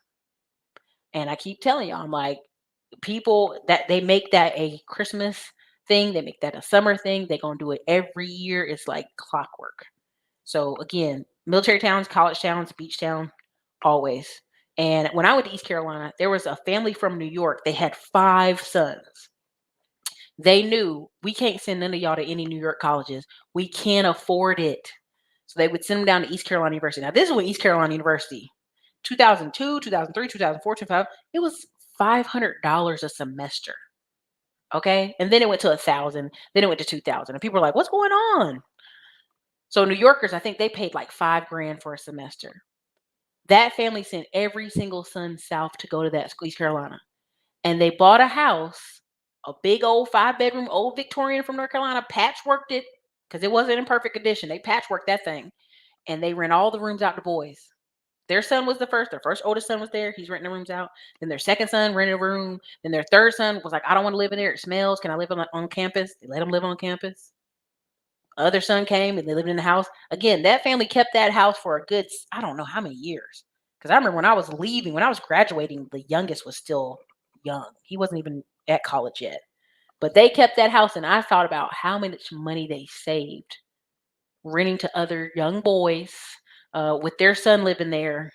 And I keep telling y'all, I'm like, people that they make that a Christmas thing, they make that a summer thing, they're gonna do it every year. It's like clockwork. So again, military towns, college towns, beach town, always. And when I went to East Carolina, there was a family from New York. They had 5 sons. They knew we can't send none of y'all to any New York colleges. We can't afford it. So they would send them down to East Carolina University. Now, this is when East Carolina University, 2002, 2003, 2004, 2005, it was $500 a semester. Okay. And then it went to 1,000. Then it went to 2,000. And people were like, what's going on? So New Yorkers, I think they paid like $5,000 for a semester. That family sent every single son south to go to that school, East Carolina. And they bought a house, a big old 5-bedroom, old Victorian from North Carolina, patchworked it because it wasn't in perfect condition. They patchworked that thing and they rent all the rooms out to boys. Their son was their first oldest son was there. He's renting the rooms out. Then their second son rented a room. Then their third son was like, I don't want to live in there. It smells. Can I live on campus? They let him live on campus. Other son came and they lived in the house. Again, that family kept that house for a good, I don't know how many years. Because I remember when I was leaving, when I was graduating, the youngest was still young. He wasn't even at college yet. But they kept that house, and I thought about how much money they saved renting to other young boys with their son living there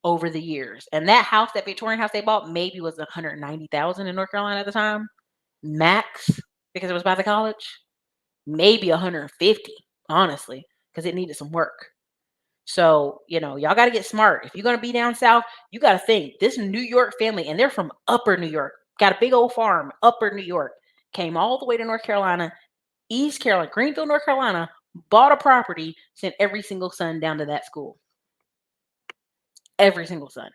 over the years. And that house, that Victorian house they bought, maybe was 190,000 in North Carolina at the time, max, because it was by the college. Maybe 150, honestly, because it needed some work. So, y'all got to get smart. If you're going to be down south, you got to think this New York family, and they're from upper New York, got a big old farm, upper New York, came all the way to North Carolina, East Carolina, Greenville, North Carolina, bought a property, sent every single son down to that school. Every single son.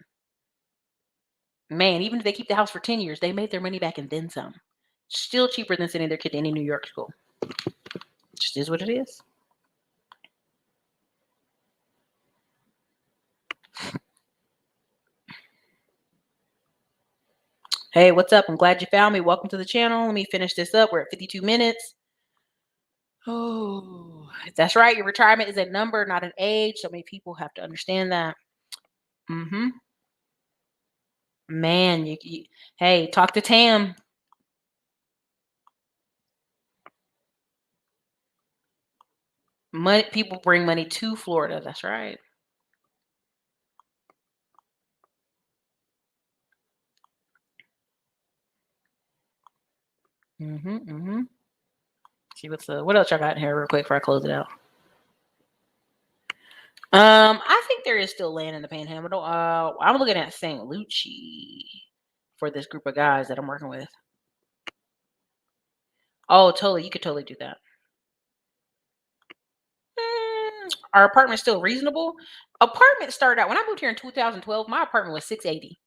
Man, even if they keep the house for 10 years, they made their money back and then some. Still cheaper than sending their kid to any New York school. Just is what it is. Hey, what's up? I'm glad you found me. Welcome to the channel. Let me finish this up. We're at 52 minutes. Oh, that's right. Your retirement is a number, not an age. So many people have to understand that. Mm-hmm. Man, hey, talk to Tam. Money, people bring money to Florida. That's right. Mm-hmm. Mm-hmm. See what else I got in here real quick before I close it out. I think there is still land in the Panhandle. I'm looking at St. Lucie for this group of guys that I'm working with. Oh, totally. You could totally do that. Our apartment's still reasonable. Apartment started out when I moved here in 2012. My apartment was $680.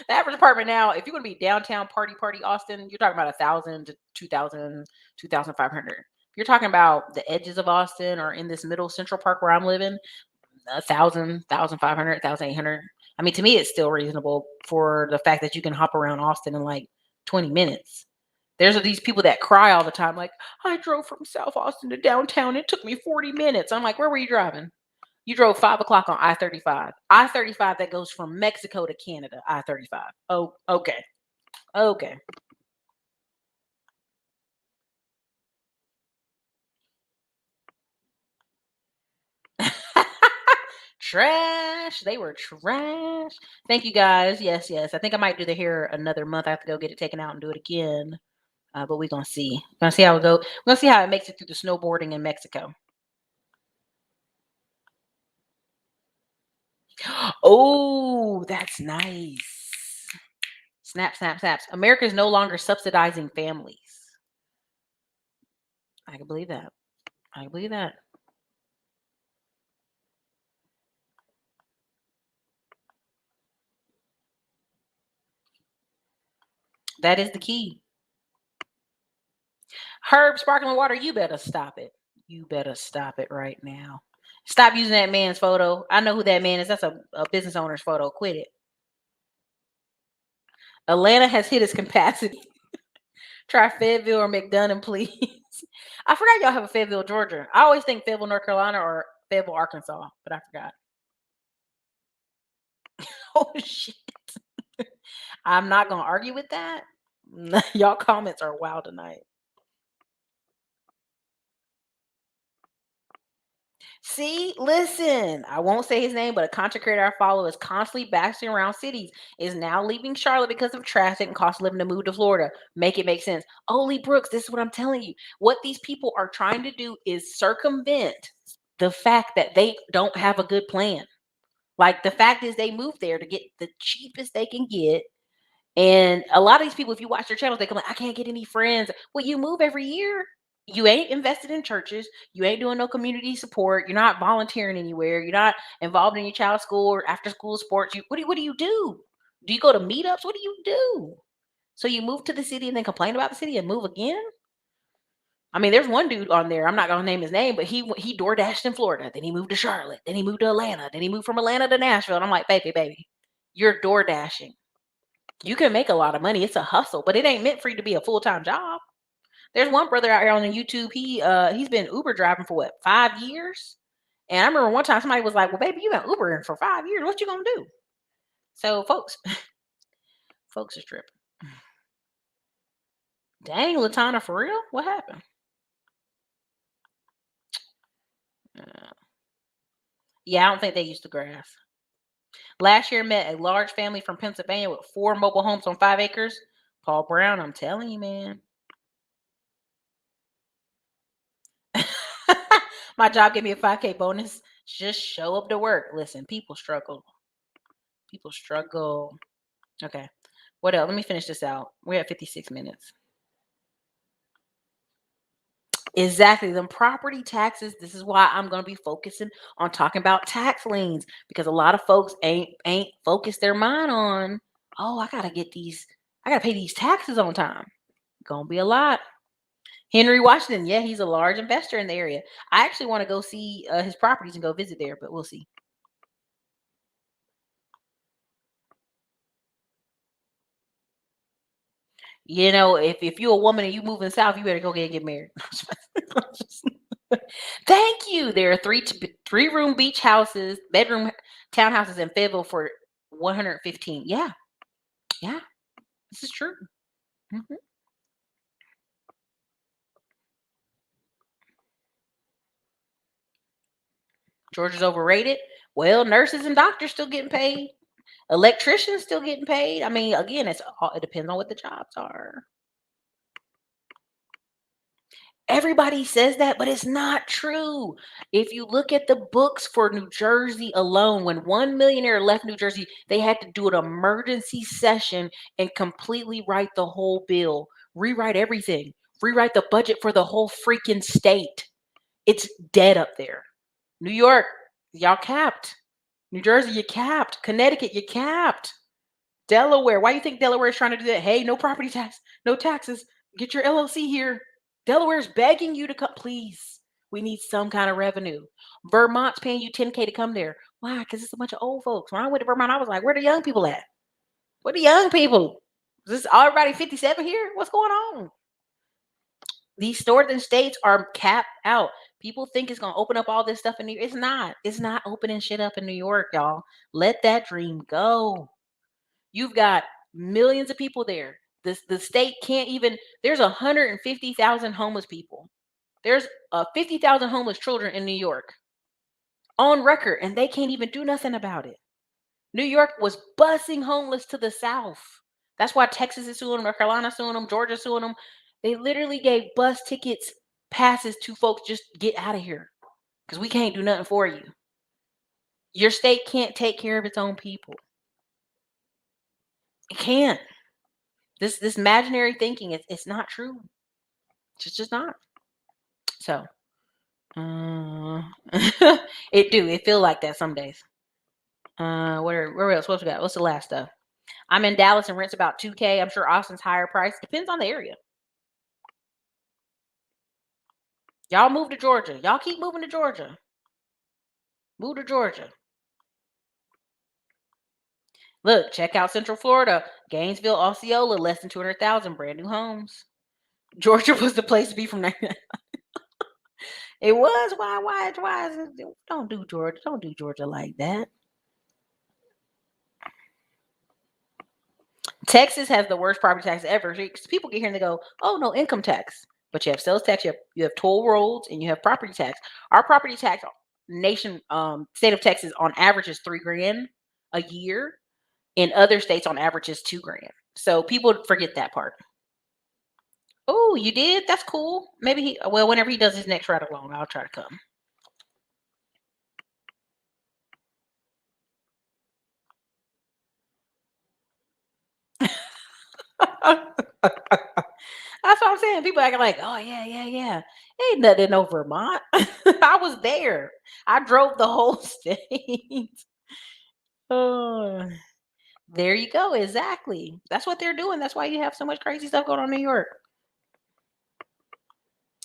The average apartment now, if you're going to be downtown party Austin, you're talking about 1,000 to 2,000, 2,500. You're talking about the edges of Austin or in this middle Central Park where I'm living, 1,000, 1,500, 1,800. I mean, to me, it's still reasonable for the fact that you can hop around Austin in like 20 minutes. There's these people that cry all the time, like, I drove from South Austin to downtown. It took me 40 minutes. I'm like, where were you driving? You drove 5 o'clock on I-35. I-35 that goes from Mexico to Canada, I-35. Oh, okay. Okay. Trash. They were trash. Thank you guys. Yes, yes. I think I might do the hair another month. I have to go get it taken out and do it again. But we're going to see. We're going to see how it goes. We're going to see how it makes it through the snowboarding in Mexico. Oh, that's nice. Snap, snap, snaps. America is no longer subsidizing families. I can believe that. I can believe that. That is the key. Herb sparkling water, you better stop it. You better stop it right now. Stop using that man's photo. I know who that man is. That's a business owner's photo. Quit it. Atlanta has hit its capacity. Try Fayetteville or McDonough, please. I forgot y'all have a Fayetteville, Georgia. I always think Fayetteville, North Carolina or Fayetteville, Arkansas, but I forgot. Oh shit. I'm not gonna argue with that. Y'all comments are wild tonight. See, listen, I won't say his name, but a content creator I follow is constantly bashing around cities, is now leaving Charlotte because of traffic and cost of living to move to Florida. Make it make sense. Oli Brooks, this is what I'm telling you. What these people are trying to do is circumvent the fact that they don't have a good plan. Like the fact is they moved there to get the cheapest they can get. And a lot of these people, if you watch their channels, they come like, I can't get any friends. Well, you move every year. You ain't invested in churches. You ain't doing no community support. You're not volunteering anywhere. You're not involved in your child's school or after school sports. What do you do? Do you go to meetups? What do you do? So you move to the city and then complain about the city and move again? I mean, there's one dude on there. I'm not gonna name his name, but he door dashed in Florida. Then he moved to Charlotte. Then he moved to Atlanta. Then he moved from Atlanta to Nashville. And I'm like, baby, you're door dashing. You can make a lot of money. It's a hustle, but it ain't meant for you to be a full-time job. There's one brother out here on the YouTube. He's been Uber driving for what, 5 years? And I remember one time somebody was like, well, baby, you been Ubering for 5 years. What you gonna do? So folks is tripping. Dang, Latana, for real? What happened? Yeah, I don't think they used the grass. Last year met a large family from Pennsylvania with 4 mobile homes on 5 acres. Paul Brown, I'm telling you, man. My job gave me a 5K bonus. Just show up to work. Listen, people struggle. People struggle. Okay. What else? Let me finish this out. We're at 56 minutes. Exactly. Them property taxes. This is why I'm going to be focusing on talking about tax liens, because a lot of folks ain't focused their mind on, oh, I got to pay these taxes on time. Gonna be a lot. Henry Washington, yeah, he's a large investor in the area. I actually want to go see his properties and go visit there, but we'll see. You know, if you're a woman and you moving south, you better go get married. Thank you. There are three-room beach houses, bedroom townhouses in Fayetteville for 115. Yeah, this is true. Mhm. Georgia's overrated. Well, nurses and doctors still getting paid. Electricians still getting paid. I mean, again, it depends on what the jobs are. Everybody says that, but it's not true. If you look at the books for New Jersey alone, when one millionaire left New Jersey, they had to do an emergency session and completely write the whole bill, rewrite everything, rewrite the budget for the whole freaking state. It's dead up there. New York, y'all capped. New Jersey, you capped. Connecticut, you capped. Delaware, why do you think Delaware is trying to do that? Hey, no property tax, no taxes. Get your LLC here. Delaware's begging you to come. Please, we need some kind of revenue. Vermont's paying you 10K to come there. Why? Because it's a bunch of old folks. When I went to Vermont, I was like, where the young people at? Where the young people? Is this everybody 57 here? What's going on? These northern states are capped out. People think it's going to open up all this stuff in New York. It's not. It's not opening shit up in New York, y'all. Let that dream go. You've got millions of people there. The state can't even, there's 150,000 homeless people. There's 50,000 homeless children in New York on record, and they can't even do nothing about it. New York was busing homeless to the south. That's why Texas is suing them, North Carolina suing them, Georgia suing them. They literally gave bus tickets, passes to folks just get out of here because we can't do nothing for you. Your state can't take care of its own people. It can't. This imaginary thinking, it's not true. It's just not. So, it feel like that some days. Where else? What we got? What's the last stuff? I'm in Dallas and rent's about 2K. I'm sure Austin's higher price. Depends on the area. Y'all move to Georgia. Y'all keep moving to Georgia. Move to Georgia. Look, check out Central Florida. Gainesville, Osceola, less than 200,000 brand new homes. Georgia was the place to be from 99. It was. Why is it? Don't do Georgia. Don't do Georgia like that. Texas has the worst property tax ever. People get here and they go, "Oh, no income tax," but you have sales tax, you have toll roads, and you have property tax. Our property tax, state of Texas, on average is $3,000 a year. In other states, on average, is $2,000. So people forget that part. Oh, you did? That's cool. Maybe whenever he does his next ride along, I'll try to come. That's what I'm saying. People acting like, oh yeah. Ain't nothing no Vermont. I was there. I drove the whole state. Oh, there you go. Exactly. That's what they're doing. That's why you have so much crazy stuff going on in New York.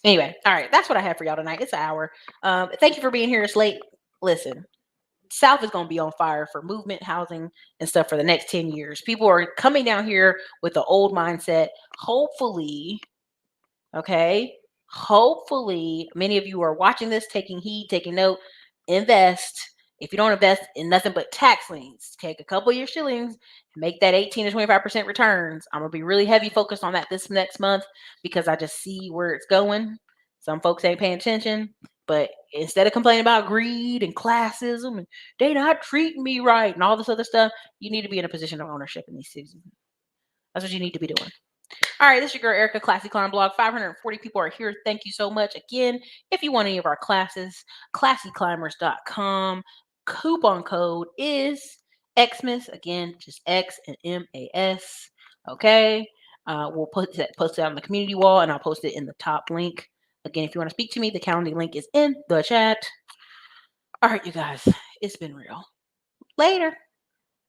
Anyway, all right. That's what I have for y'all tonight. It's an hour. Thank you for being here. It's late. Listen, South is going to be on fire for movement, housing, and stuff for the next 10 years. People are coming down here with the old mindset. Hopefully, okay. Hopefully, many of you are watching this, taking heed, taking note, invest. If you don't invest in nothing but tax liens, take a couple of your shillings and make that 18 to 25% returns. I'm going to be really heavy focused on that this next month because I just see where it's going. Some folks ain't paying attention, but instead of complaining about greed and classism and they not treating me right and all this other stuff, you need to be in a position of ownership in these cities. That's what you need to be doing. All right, this is your girl Ericka, Classy Climb Blog. 540 people are here. Thank you so much. Again, if you want any of our classes, classyclimbers.com. Coupon code is Xmas. Again, just X and MAS. Okay. We'll post it on the community wall, and I'll post it in the top link. Again, if you want to speak to me, the calendar link is in the chat. All right, you guys, it's been real. Later.